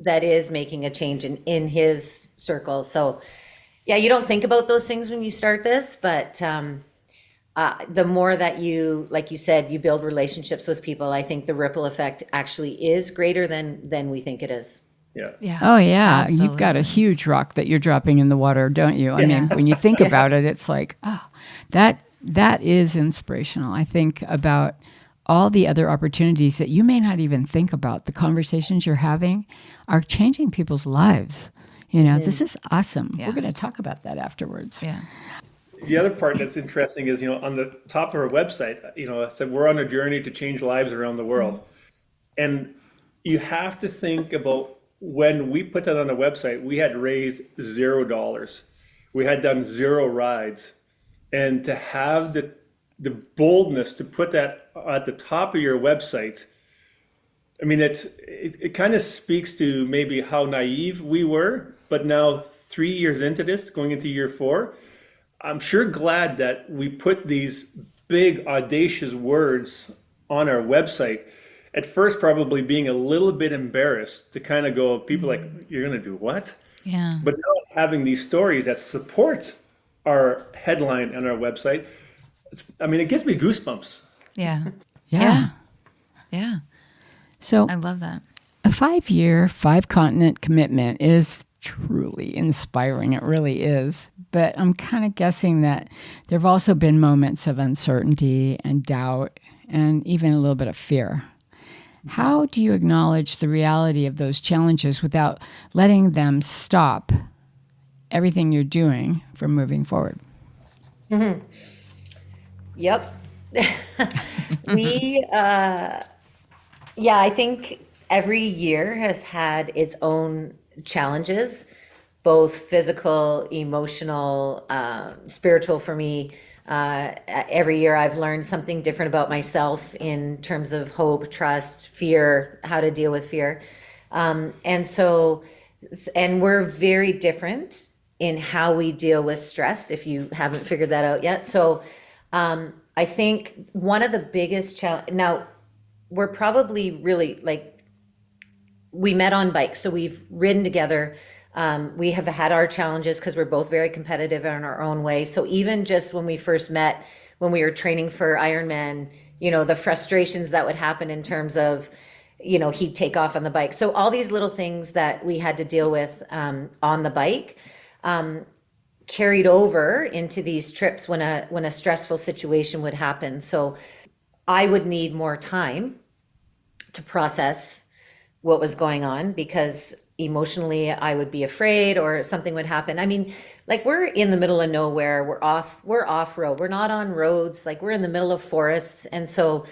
that is making a change in his circle. So yeah, you don't think about those things when you start this, but the more that you, like you said, you build relationships with people, I think the ripple effect actually is greater than we think it is. Yeah. Yeah. Oh, yeah. Absolutely. You've got a huge rock that you're dropping in the water, don't you? I mean, when you think about it, it's like, that is inspirational. I think about all the other opportunities that you may not even think about. The conversations you're having are changing people's lives. This is awesome. Yeah. We're going to talk about that afterwards. Yeah. The other part that's interesting is, on the top of our website, it said we're on a journey to change lives around the world. And you have to think about when we put that on the website, we had raised $0. We had done 0 rides. And to have the boldness to put that at the top of your website, I mean, it kind of speaks to maybe how naive we were, but now 3 years into this, going into year 4, I'm sure glad that we put these big audacious words on our website. At first, probably being a little bit embarrassed to kind of go, people like, you're going to do what? Yeah. But now having these stories that support our headline on our website, it gives me goosebumps. Yeah. Yeah. Yeah. So I love that. a 5-year, 5-continent commitment is truly inspiring. It really is. But I'm kind of guessing that there have also been moments of uncertainty and doubt and even a little bit of fear. How do you acknowledge the reality of those challenges without letting them stop everything you're doing from moving forward? Yep. I think every year has had its own challenges, both physical, emotional, spiritual for me. Every year I've learned something different about myself in terms of hope, trust, fear, how to deal with fear. And we're very different in how we deal with stress, if you haven't figured that out yet. So I think one of the biggest challenge, now we're probably really we met on bikes. So we've ridden together We have had our challenges because we're both very competitive in our own way. So even just when we first met, when we were training for Ironman, the frustrations that would happen in terms of, he'd take off on the bike. So all these little things that we had to deal with on the bike carried over into these trips when a stressful situation would happen. So I would need more time to process what was going on because emotionally I would be afraid or something would happen. I mean, like we're in the middle of nowhere. We're off road. We're not on roads. Like we're in the middle of forests. And so,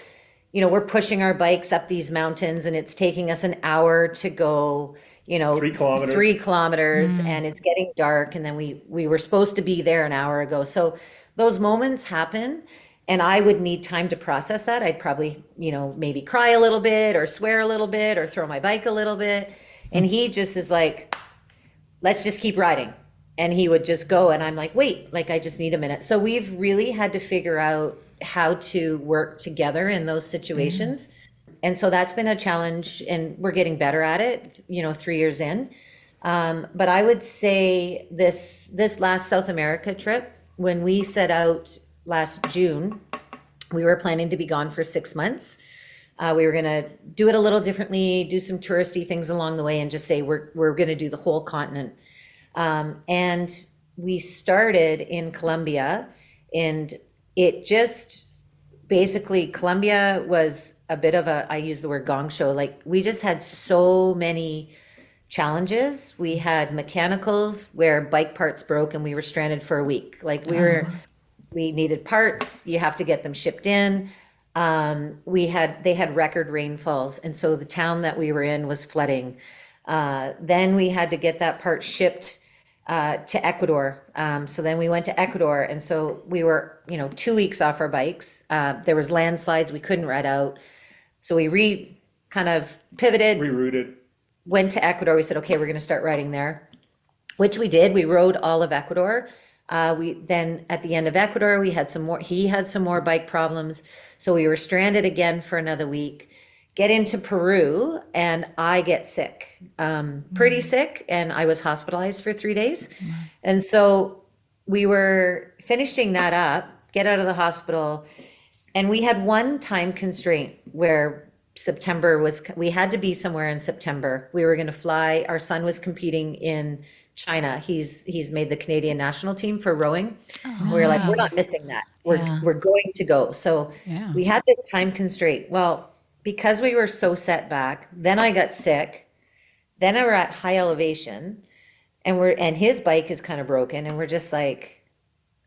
we're pushing our bikes up these mountains and it's taking us an hour to go, 3 kilometers. 3 kilometers and it's getting dark. And then we were supposed to be there an hour ago. So those moments happen. And I would need time to process that. I'd probably, maybe cry a little bit or swear a little bit or throw my bike a little bit. And he just is like, let's just keep riding. And he would just go. And I'm like, wait, like, I just need a minute. So we've really had to figure out how to work together in those situations. And so that's been a challenge and we're getting better at it, 3 years in. But I would say this last South America trip, when we set out last June, we were planning to be gone for 6 months. We were going to do it a little differently, do some touristy things along the way, and just say we're going to do the whole continent. And we started in Colombia, and it just basically, Colombia was a bit of I use the word gong show. Like we just had so many challenges. We had mechanicals where bike parts broke and we were stranded for a week. Like we needed parts. You have to get them shipped in. They had record rainfalls. And so the town that we were in was flooding. Then we had to get that part shipped to Ecuador. So then we went to Ecuador. And so we were, 2 weeks off our bikes. There was landslides. We couldn't ride out. So we kind of pivoted, Rerouted. went to Ecuador. We said, okay, we're going to start riding there, which we did. We rode all of Ecuador. We then at the end of Ecuador, he had some more bike problems. So we were stranded again for another week, get into Peru, and I get sick, pretty sick. And I was hospitalized for 3 days. And so we were finishing that up, get out of the hospital. And we had one time constraint where we had to be somewhere in September. We were going to fly. Our son was competing in China. He's made the Canadian national team for rowing. We were like, we're not missing that. We're going to go. So we had this time constraint. Well, because we were so set back, then I got sick. Then I were at high elevation and his bike is kind of broken. And we're just like,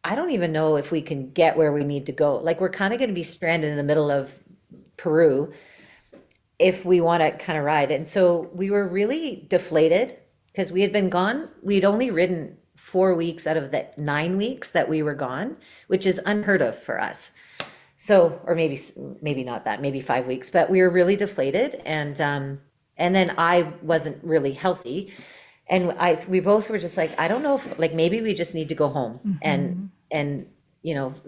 I don't even know if we can get where we need to go. Like we're kind of going to be stranded in the middle of Peru if we want to kind of ride. And so we were really deflated because we had been gone. We'd only ridden 4 weeks out of the 9 weeks that we were gone, which is unheard of for us. So, or maybe not that, maybe 5 weeks, but we were really deflated. And then I wasn't really healthy. And we both were just like, I don't know if like, maybe we just need to go home and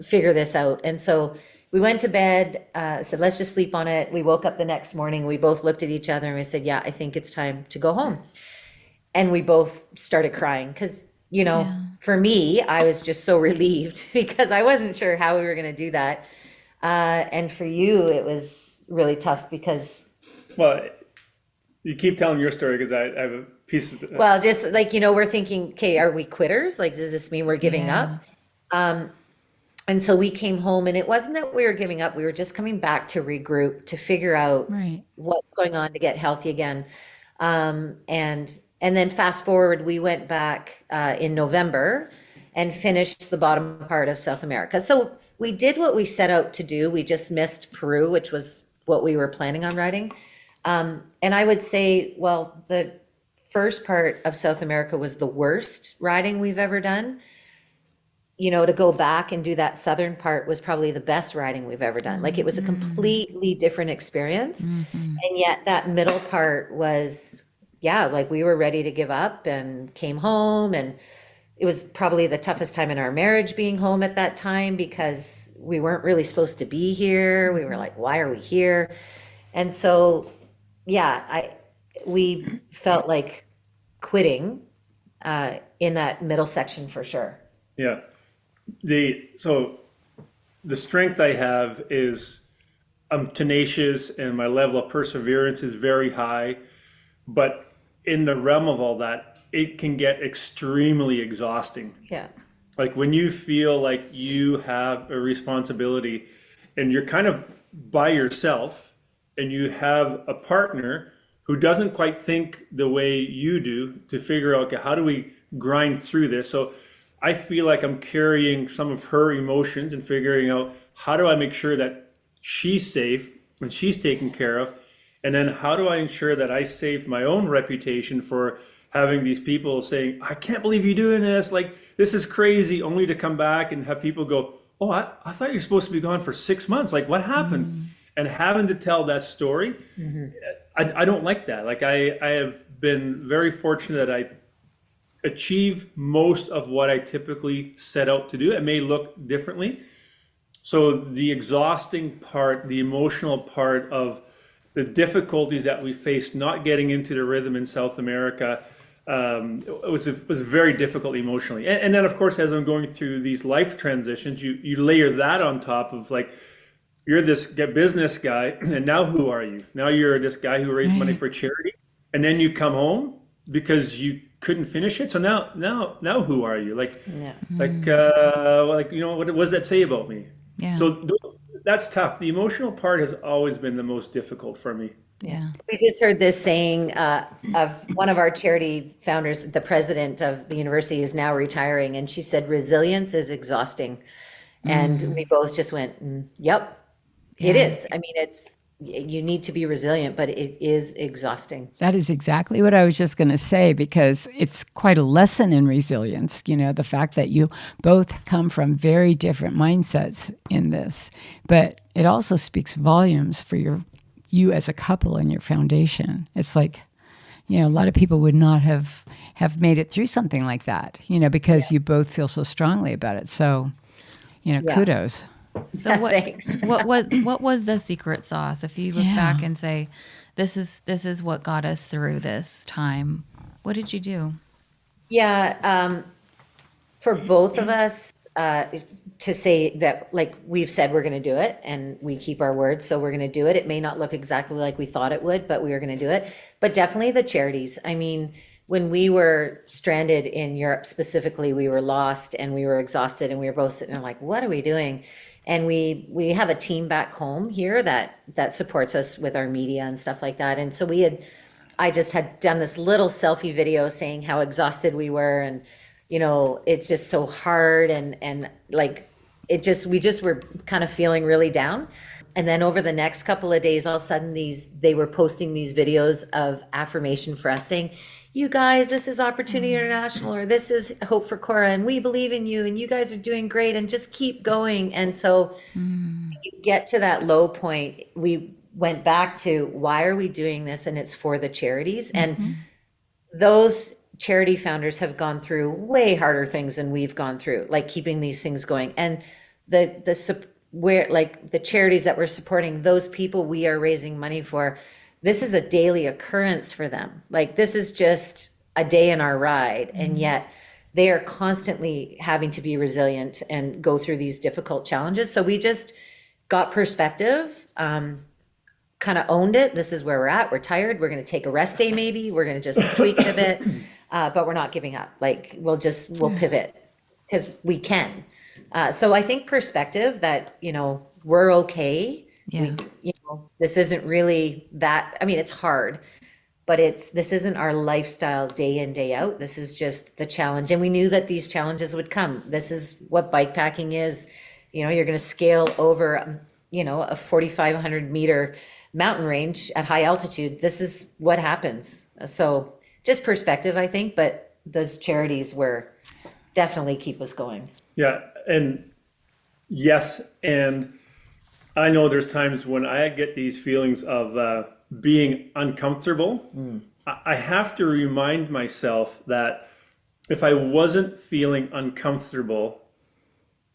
figure this out. And so we went to bed, said, let's just sleep on it. We woke up the next morning. We both looked at each other and we said, yeah, I think it's time to go home. And we both started crying because, for me, I was just so relieved because I wasn't sure how we were going to do that. And for you, it was really tough because. Well, you keep telling your story because I have a piece of. Well, just like, we're thinking, okay, are we quitters? Like, does this mean we're giving up? And so we came home and it wasn't that we were giving up. We were just coming back to regroup, to figure out what's going on to get healthy again. And then fast forward, we went back in November and finished the bottom part of South America. So we did what we set out to do. We just missed Peru, which was what we were planning on riding. And I would say, well, the first part of South America was the worst riding we've ever done. To go back and do that southern part was probably the best riding we've ever done. Like it was a completely different experience. And yet that middle part was, like we were ready to give up and came home. And it was probably the toughest time in our marriage being home at that time because we weren't really supposed to be here. We were like, why are we here? And so, we felt like quitting in that middle section for sure. Yeah. So the strength I have is I'm tenacious and my level of perseverance is very high. But in the realm of all that, it can get extremely exhausting. Yeah. Like when you feel like you have a responsibility and you're kind of by yourself and you have a partner who doesn't quite think the way you do to figure out, okay, how do we grind through this? So I feel like I'm carrying some of her emotions and figuring out how do I make sure that she's safe and she's taken care of. And then how do I ensure that I save my own reputation for having these people saying, I can't believe you're doing this. Like, this is crazy, only to come back and have people go, oh, I thought you were supposed to be gone for 6 months. Like, what happened? And having to tell that story, I don't like that. Like, I have been very fortunate that I achieve most of what I typically set out to do. It may look differently. So the exhausting part, the emotional part of the difficulties that we faced not getting into the rhythm in South America, it was very difficult emotionally. And then, of course, as I'm going through these life transitions, you layer that on top of like, you're this business guy, and now who are you? Now you're this guy who raised money for charity, and then you come home because you couldn't finish it. So now who are you? Like, Yeah. like what does that say about me? Yeah. So that's tough. The emotional part has always been the most difficult for me. Yeah. We just heard this saying of one of our charity founders, the president of the university is now retiring, and she said, resilience is exhausting. And we both just went, yep, it Yeah. is. I mean, you need to be resilient, but it is exhausting. That is exactly what I was just going to say, because it's quite a lesson in resilience, the fact that you both come from very different mindsets in this. But it also speaks volumes for you as a couple and your foundation. It's like, a lot of people would not have made it through something like that, because you both feel so strongly about it. So, kudos. So Thanks. what was the secret sauce? If you look back and say, this is what got us through this time, what did you do? Yeah, for both of us, to say that, like we've said, we're going to do it and we keep our word. So we're going to do it. It may not look exactly like we thought it would, but we are going to do it. But definitely the charities. I mean, when we were stranded in Europe specifically, we were lost and we were exhausted and we were both sitting there like, what are we doing? And we have a team back home here that supports us with our media and stuff like that. And so I just had done this little selfie video saying how exhausted we were, and it's just so hard, and like we just were kind of feeling really down. And then over the next couple of days, all of a sudden they were posting these videos of affirmation for us saying, you guys, this is Opportunity International, or this is Hope for Cora, and we believe in you, and you guys are doing great, and just keep going. And so when you get to that low point, we went back to, why are we doing this? And it's for the charities. And those charity founders have gone through way harder things than we've gone through, like keeping these things going. And the charities that we're supporting, those people we are raising money for, this is a daily occurrence for them. Like, this is just a day in our ride. And yet they are constantly having to be resilient and go through these difficult challenges. So we just got perspective, kind of owned it. This is where we're at. We're tired. We're going to take a rest day. Maybe we're going to just tweak it a bit, but we're not giving up. Like, we'll pivot because we can. So I think perspective that, we're okay. Yeah. This isn't really that, I mean, it's hard, but this isn't our lifestyle day in, day out. This is just the challenge. And we knew that these challenges would come. This is what bikepacking is. You're going to scale over, a 4,500 meter mountain range at high altitude. This is what happens. So just perspective, I think, but those charities definitely keep us going. Yeah, and yes, and I know there's times when I get these feelings of being uncomfortable. I have to remind myself that if I wasn't feeling uncomfortable,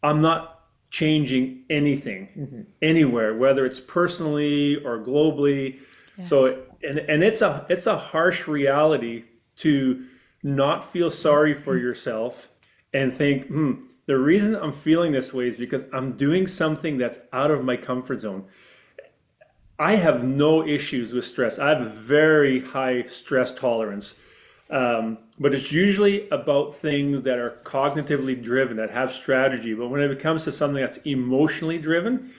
I'm not changing anything anywhere, whether it's personally or globally. Yes. So, and it's a harsh reality to not feel sorry for yourself and think, the reason I'm feeling this way is because I'm doing something that's out of my comfort zone. I have no issues with stress. I have a very high stress tolerance. But it's usually about things that are cognitively driven, that have strategy. But when it comes to something that's emotionally driven,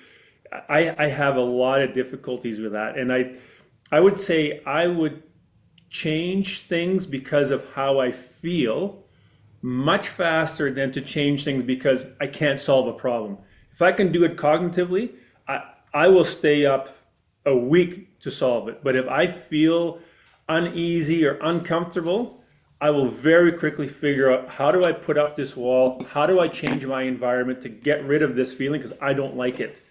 I have a lot of difficulties with that. And I would say I would change things because of how I feel much faster than to change things because I can't solve a problem. If I can do it cognitively, I will stay up a week to solve it. But if I feel uneasy or uncomfortable, I will very quickly figure out, how do I put up this wall? How do I change my environment to get rid of this feeling because I don't like it?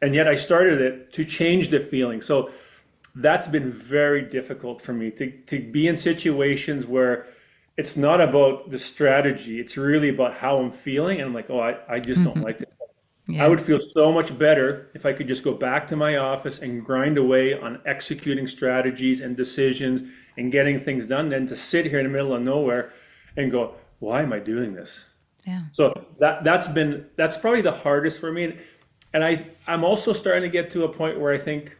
And yet I started it to change the feeling. So that's been very difficult for me to be in situations where it's not about the strategy. It's really about how I'm feeling. And I'm like, oh, I just don't like this. I Yeah. would feel so much better if I could just go back to my office and grind away on executing strategies and decisions and getting things done than to sit here in the middle of nowhere and go, why am I doing this? Yeah. So that's probably the hardest for me. And I'm also starting to get to a point where I think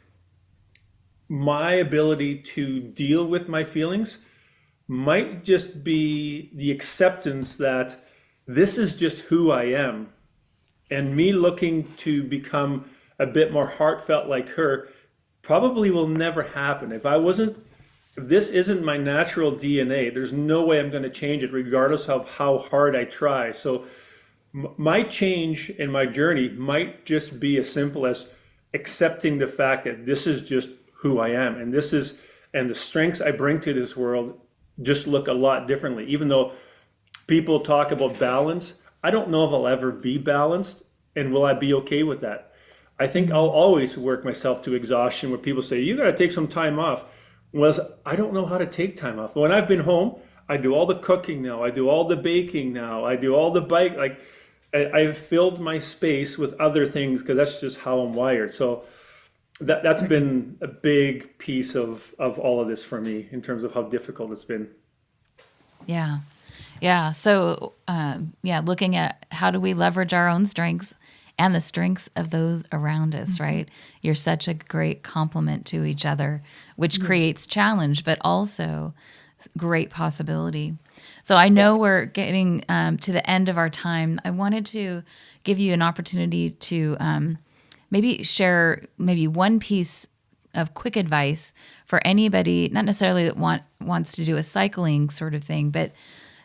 my ability to deal with my feelings might just be the acceptance that this is just who I am. And me looking to become a bit more heartfelt like her probably will never happen. If this isn't my natural DNA, there's no way I'm going to change it, regardless of how hard I try. So my change in my journey might just be as simple as accepting the fact that this is just who I am, and the strengths I bring to this world just look a lot differently. Even though people talk about balance, I don't know if I'll ever be balanced, and will I be okay with that? I think I'll always work myself to exhaustion where people say, you got to take some time off. Well, I don't know how to take time off. When I've been home, I do all the cooking now. I do all the baking now. I do all the bike. Like I've filled my space with other things because that's just how I'm wired. So that's been a big piece of all of this for me in terms of how difficult it's been. Yeah. Yeah. So, yeah, looking at how do we leverage our own strengths and the strengths of those around us, right? You're such a great complement to each other, which creates challenge, but also great possibility. So I know we're getting to the end of our time. I wanted to give you an opportunity to maybe share maybe one piece of quick advice for anybody, not necessarily that wants to do a cycling sort of thing, but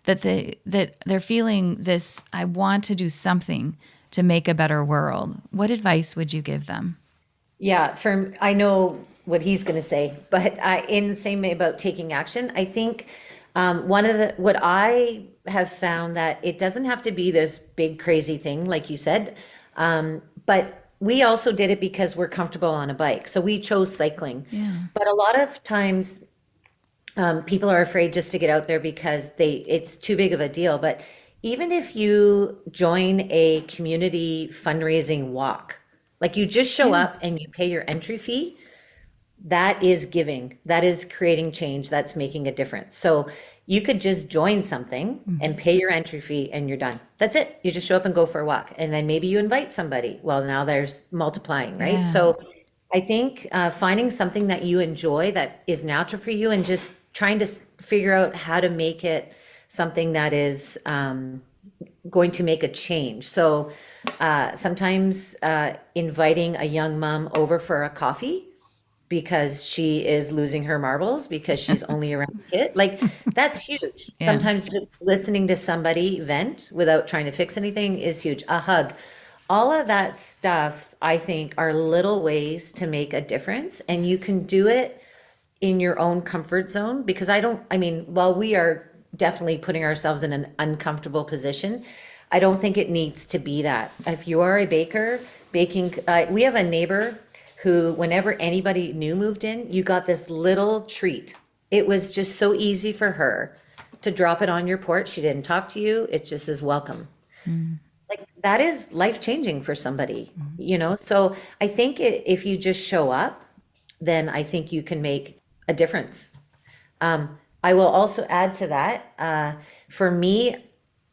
that they're feeling this, I want to do something to make a better world. What advice would you give them? Yeah, I know what he's going to say, but in the same way about taking action, I think what I have found that it doesn't have to be this big crazy thing, like you said, but we also did it because we're comfortable on a bike, so we chose cycling. Yeah. But a lot of times, people are afraid just to get out there because it's too big of a deal. But even if you join a community fundraising walk, like you just show up and you pay your entry fee, that is giving, that is creating change, that's making a difference. So you could just join something and pay your entry fee and you're done. That's it. You just show up and go for a walk. And then maybe you invite somebody. Well, now there's multiplying, right? Yeah. So I think finding something that you enjoy, that is natural for you, and just trying to figure out how to make it something that is going to make a change. So sometimes inviting a young mom over for a coffee because she is losing her marbles because she's only around a kid, like that's huge. Yeah. Sometimes just listening to somebody vent without trying to fix anything is huge. A hug. All of that stuff, I think, are little ways to make a difference, and you can do it in your own comfort zone, because while we are definitely putting ourselves in an uncomfortable position, I don't think it needs to be that. If you are a baker, we have a neighbor who, whenever anybody new moved in, you got this little treat. It was just so easy for her to drop it on your porch. She didn't talk to you. It just is welcome. Like that is life-changing for somebody, So I think if you just show up, then I think you can make a difference. I I will also add to that. For me,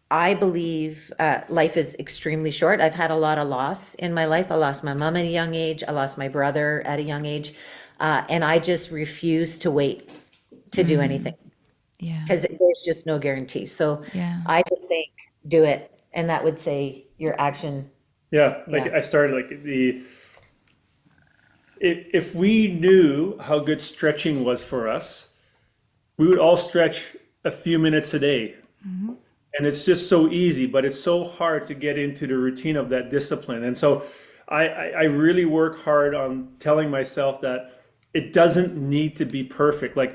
I believe life is extremely short. I've had a lot of loss in my life. I lost my mom at a young age. I lost my brother at a young age. And I just refuse to wait to do anything Yeah. because there's just no guarantee. So Yeah. I just think do it. And that would say your action. Yeah, like Yeah. I started like if we knew how good stretching was for us, we would all stretch a few minutes a day. And it's just so easy, but it's so hard to get into the routine of that discipline. And so I really work hard on telling myself that it doesn't need to be perfect. Like,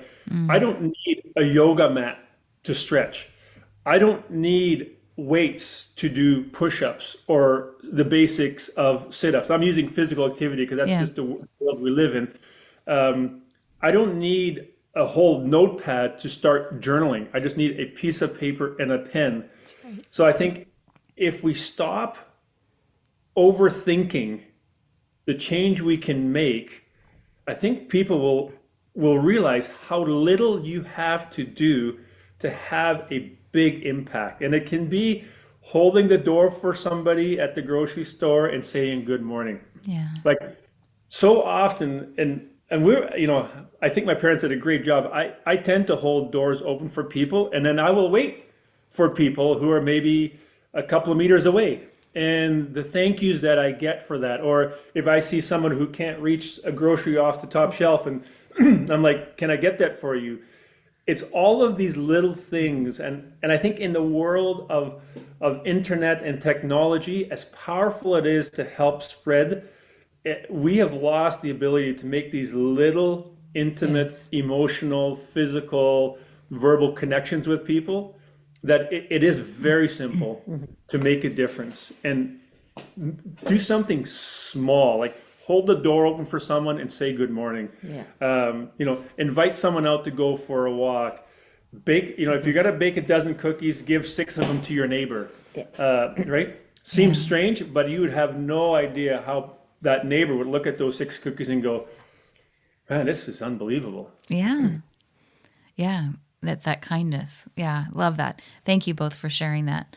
I don't need a yoga mat to stretch. I don't need weights to do push-ups or the basics of sit-ups. I'm using physical activity because that's Yeah. just the world we live in. I don't need a whole notepad to start journaling. I just need a piece of paper and a pen. So I think if we stop overthinking the change we can make, I think people will realize how little you have to do to have a big impact. And it can be holding the door for somebody at the grocery store and saying good morning. Yeah. Like, so often, and we're, I think my parents did a great job. I tend to hold doors open for people, and then I will wait for people who are maybe a couple of meters away. And the thank yous that I get for that, or if I see someone who can't reach a grocery off the top shelf, and I'm like, can I get that for you? It's all of these little things, and I think in the world of internet and technology, as powerful it is to help spread, we have lost the ability to make these little intimate, Yes. emotional, physical, verbal connections with people, that it is very simple to make a difference. And do something small, like hold the door open for someone and say good morning. Yeah. Invite someone out to go for a walk. Bake, if you got to bake a dozen cookies, give 6 of them to your neighbor. Yeah. Right? Seems strange, but you would have no idea how that neighbor would look at those 6 cookies and go, man, this is unbelievable. Yeah. Yeah. That kindness. Yeah. Love that. Thank you both for sharing that.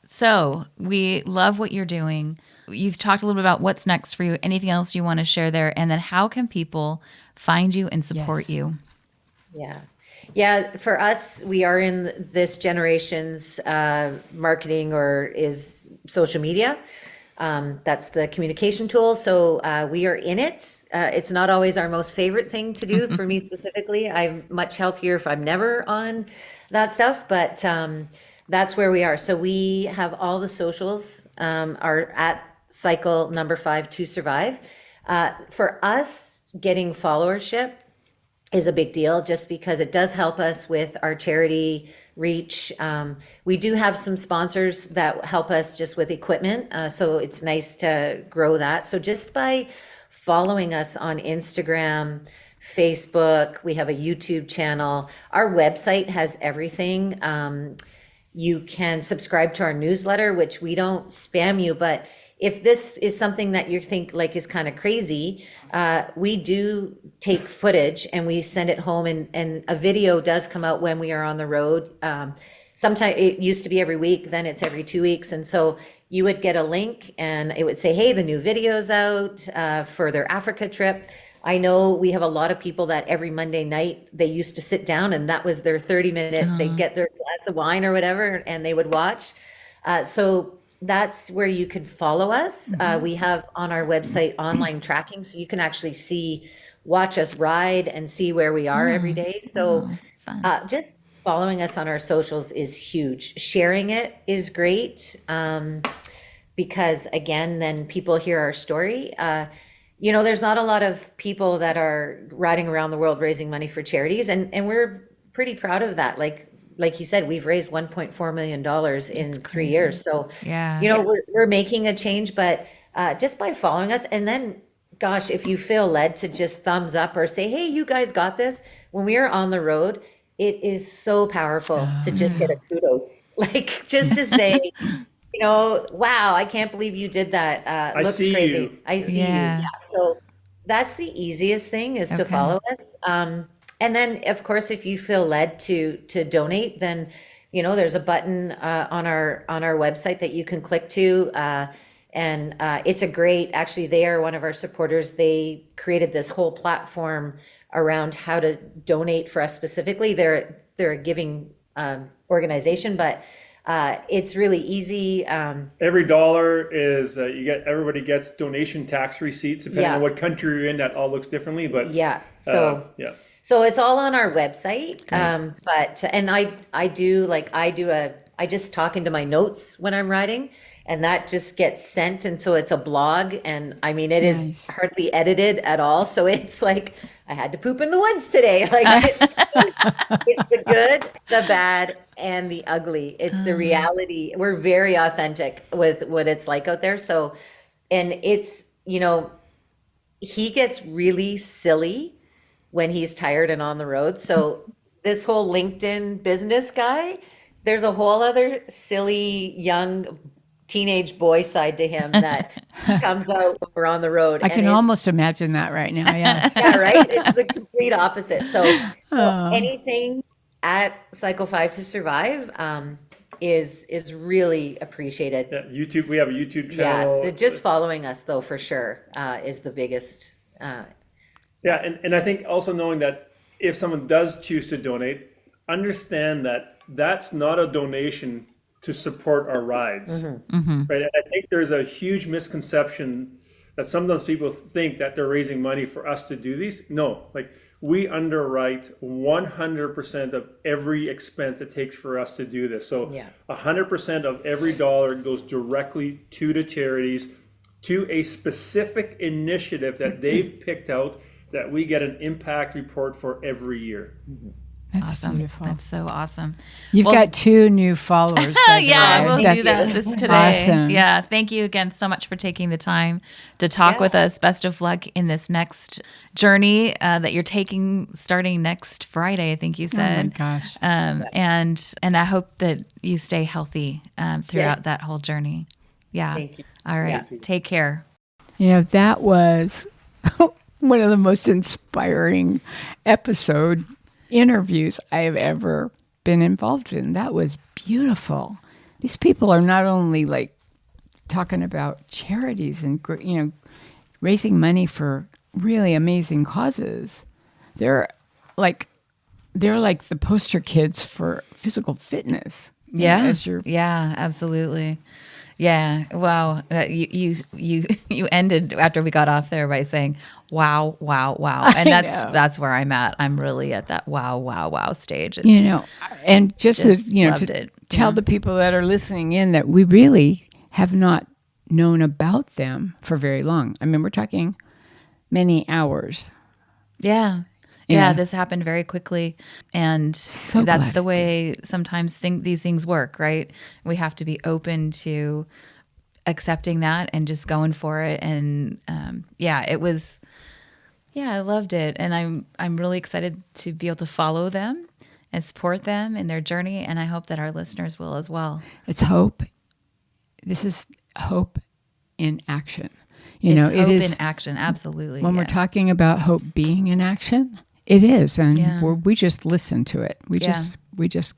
So we love what you're doing. You've talked a little bit about what's next for you. Anything else you want to share there? And then how can people find you and support Yes. you? Yeah. Yeah, for us, we are in this generation's marketing or is social media. That's the communication tool. So we are in it. It's not always our most favorite thing to do for me specifically. I'm much healthier if I'm never on that stuff, but that's where we are. So we have all the socials are at cycle number 5 to survive. For us, getting followership is a big deal just because it does help us with our charity reach. We do have some sponsors that help us just with equipment. So it's nice to grow that. So just by following us on Instagram, Facebook, we have a YouTube channel. Our website has everything. You can subscribe to our newsletter, which we don't spam you, but if this is something that you think like is kind of crazy, we do take footage and we send it home, and a video does come out when we are on the road. Sometimes it used to be every week, then it's every 2 weeks. And so you would get a link and it would say, hey, the new video's out for their Africa trip. I know we have a lot of people that every Monday night, they used to sit down and that was their 30-minute, they'd get their glass of wine or whatever, and they would watch. So that's where you could follow us. We have on our website online tracking, so you can actually watch us ride and see where we are every day. So Fun. just following us on our socials is huge. Sharing it is great because, again, then people hear our story. There's not a lot of people that are riding around the world raising money for charities, and we're pretty proud of that. Like you said, we've raised $1.4 million in 3 years. So, Yeah. we're making a change, but just by following us, and then, gosh, if you feel led to just thumbs up or say, hey, you guys got this. When we are on the road, it is so powerful to just get a kudos, like just to say, wow, I can't believe you did that. I Looks see crazy. you. I see you. Yeah. Yeah. So that's the easiest thing is to Okay. follow us. And then, of course, if you feel led to donate, then there's a button on our website that you can click to, and it's a great. Actually, they are one of our supporters. They created this whole platform around how to donate for us specifically. They're a giving organization, but it's really easy. Every dollar is everybody gets donation tax receipts depending on what country you're in. That all looks differently, but yeah. yeah. So it's all on our website. But and I just talk into my notes when I'm writing, and that just gets sent. And so it's a blog, and I mean it is Nice. hardly edited at all. So it's like I had to poop in the woods today. Like it's the good, the bad, and the ugly. It's the reality. We're very authentic with what it's like out there. So, and it's he gets really silly when he's tired and on the road. So this whole LinkedIn business guy, there's a whole other silly young teenage boy side to him that comes out when we're on the road. I And can it's, almost imagine that right now. Yes. yeah, right. It's the complete opposite. So anything at Cycle 5 to Survive is really appreciated. Yeah, YouTube. We have a YouTube Yeah, channel. so just following us though for sure is the biggest. Yeah, and I think also knowing that if someone does choose to donate, understand that that's not a donation to support our rides, right? And I think there's a huge misconception that sometimes people think that they're raising money for us to do these. No, like we underwrite 100% of every expense it takes for us to do this. So 100% of every dollar goes directly to the charities, to a specific initiative that they've picked out that we get an impact report for every year. That's Awesome. beautiful. That's so awesome. You've Well, got 2 new followers. by the yeah, way. we'll That's do that this today. Awesome. Yeah, thank you again so much for taking the time to talk with us. Best of luck in this next journey that you're taking starting next Friday, I think you said. Oh my gosh. And I hope that you stay healthy throughout Yes. that whole journey. Yeah. Thank you. All right. Take care. That was one of the most inspiring episode interviews I have ever been involved in. That was beautiful. These people are not only like talking about charities and raising money for really amazing causes. They're like the poster kids for physical fitness. Yeah. Yeah, absolutely. Yeah. Wow. You ended after we got off there by saying, wow, wow, wow. And that's where I'm at. I'm really at that wow, wow, wow stage. It's, and just loved to it. tell the people that are listening in that we really have not known about them for very long. I mean, we're talking many hours. Yeah. Yeah, this happened very quickly, and So that's glad the it way sometimes these things work, right? We have to be open to accepting that and just going for it. And it was, I loved it, and I'm really excited to be able to follow them and support them in their journey, and I hope that our listeners will as well. It's hope. This is hope in action. It's it hope is in action, absolutely. when we're talking about hope being in action. It is, and Yeah. we just listened to it. We just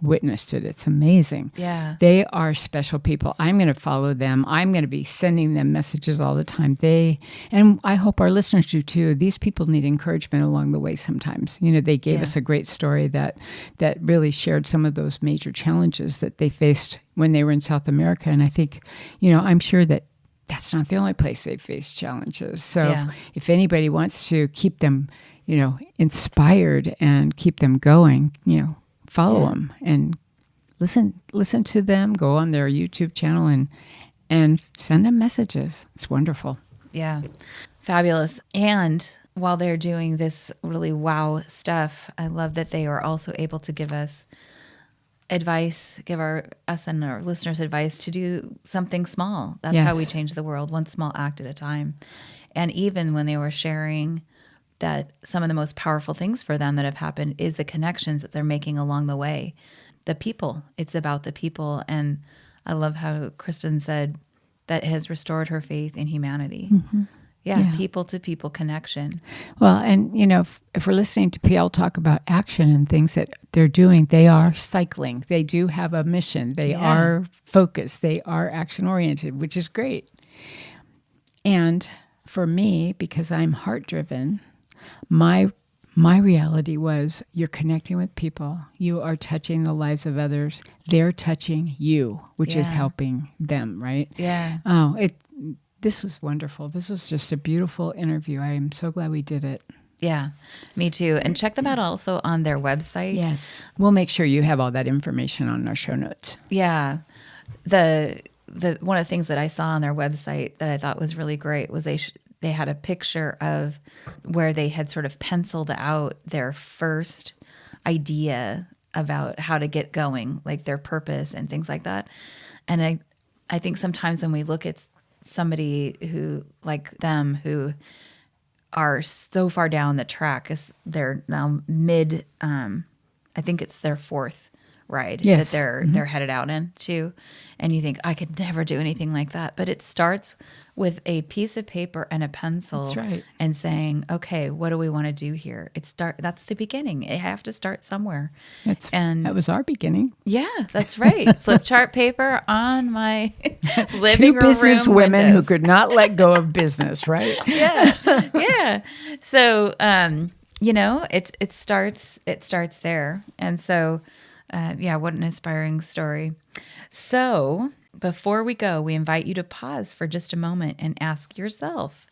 witnessed it. It's amazing. Yeah. They are special people. I'm going to follow them. I'm going to be sending them messages all the time. And I hope our listeners do too. These people need encouragement along the way sometimes. They gave us a great story that really shared some of those major challenges that they faced when they were in South America. And I think, I'm sure that that's not the only place they face challenges. So if anybody wants to keep them inspired and keep them going, follow them and listen to them, go on their YouTube channel and send them messages. It's wonderful. Yeah. Fabulous. And while they're doing this really wow stuff, I love that they are also able to give us advice, us and our listeners advice to do something small. That's how we change the world, one small act at a time. And even when they were sharing that some of the most powerful things for them that have happened is the connections that they're making along the way. The people, it's about the people. And I love how Kristen said that has restored her faith in humanity. Yeah, people to people connection. Well, and if we're listening to PL talk about action and things that they're doing, they are cycling. They do have a mission. They are focused. They are action oriented, which is great. And for me, because I'm heart driven, my reality was you're connecting with people. You are touching the lives of others. They're touching you, which is helping them, right? Yeah. Oh, this was wonderful. This was just a beautiful interview. I am so glad we did it. Yeah, me too. And check them out also on their website. Yes. We'll make sure you have all that information on our show notes. Yeah. The one of the things that I saw on their website that I thought was really great was they had a picture of where they had sort of penciled out their first idea about how to get going, like their purpose and things like that. And I think sometimes when we look at somebody who like them who are so far down the track, as they're now mid, I think it's their fourth ride that they're headed out into, and you think I could never do anything like that. But it starts with a piece of paper and a pencil. That's right. And saying, okay, what do we want to do here? That's the beginning. You have to start somewhere. That was our beginning. Yeah, that's right. Flip chart paper on my living room. Two business women windows. who could not let go of business, right? Yeah. So, it starts there. And so, what an inspiring story. So before we go, we invite you to pause for just a moment and ask yourself,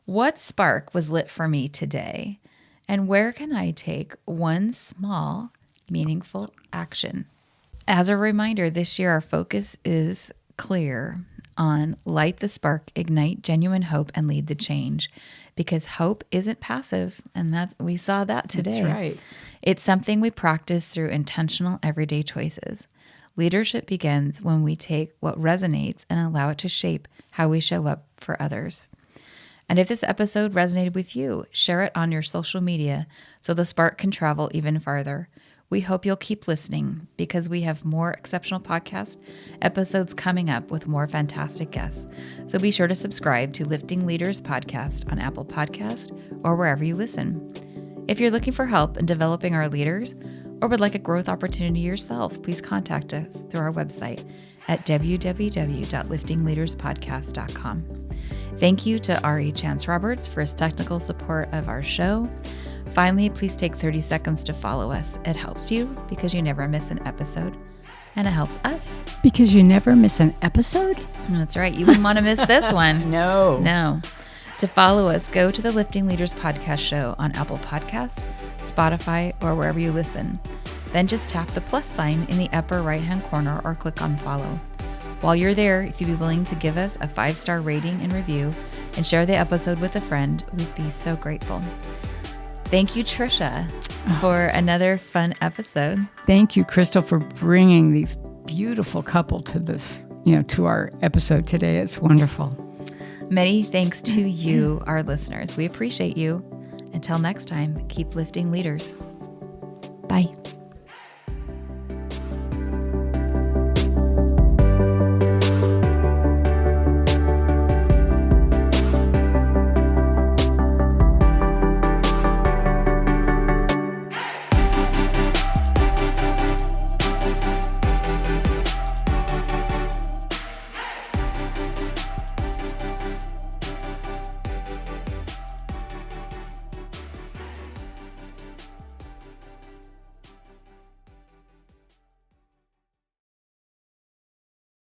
what spark was lit for me today? And where can I take one small, meaningful action? As a reminder, this year our focus is clear on light the spark, ignite genuine hope, and lead the change. Because hope isn't passive, and that we saw that today. That's right. It's something we practice through intentional everyday choices. Leadership begins when we take what resonates and allow it to shape how we show up for others. And if this episode resonated with you, share it on your social media so the spark can travel even farther. We hope you'll keep listening because we have more exceptional podcast episodes coming up with more fantastic guests. So be sure to subscribe to Lifting Leaders Podcast on Apple Podcast or wherever you listen. If you're looking for help in developing our leaders or would like a growth opportunity yourself, please contact us through our website at www.liftingleaderspodcast.com. Thank you to R.E. Chance Roberts for his technical support of our show. Finally, please take 30 seconds to follow us. It helps you because you never miss an episode, and it helps us. Because you never miss an episode? That's right. You wouldn't want to miss this one. No. To follow us, go to the Lifting Leaders Podcast show on Apple Podcasts, Spotify, or wherever you listen. Then just tap the plus sign in the upper right-hand corner or click on follow. While you're there, if you'd be willing to give us a 5-star rating and review and share the episode with a friend, we'd be so grateful. Thank you, Trisha, for another fun episode. Thank you, Crystal, for bringing these beautiful couple to this, to our episode today. It's wonderful. Many thanks to you, our listeners. We appreciate you. Until next time, keep lifting leaders. Bye.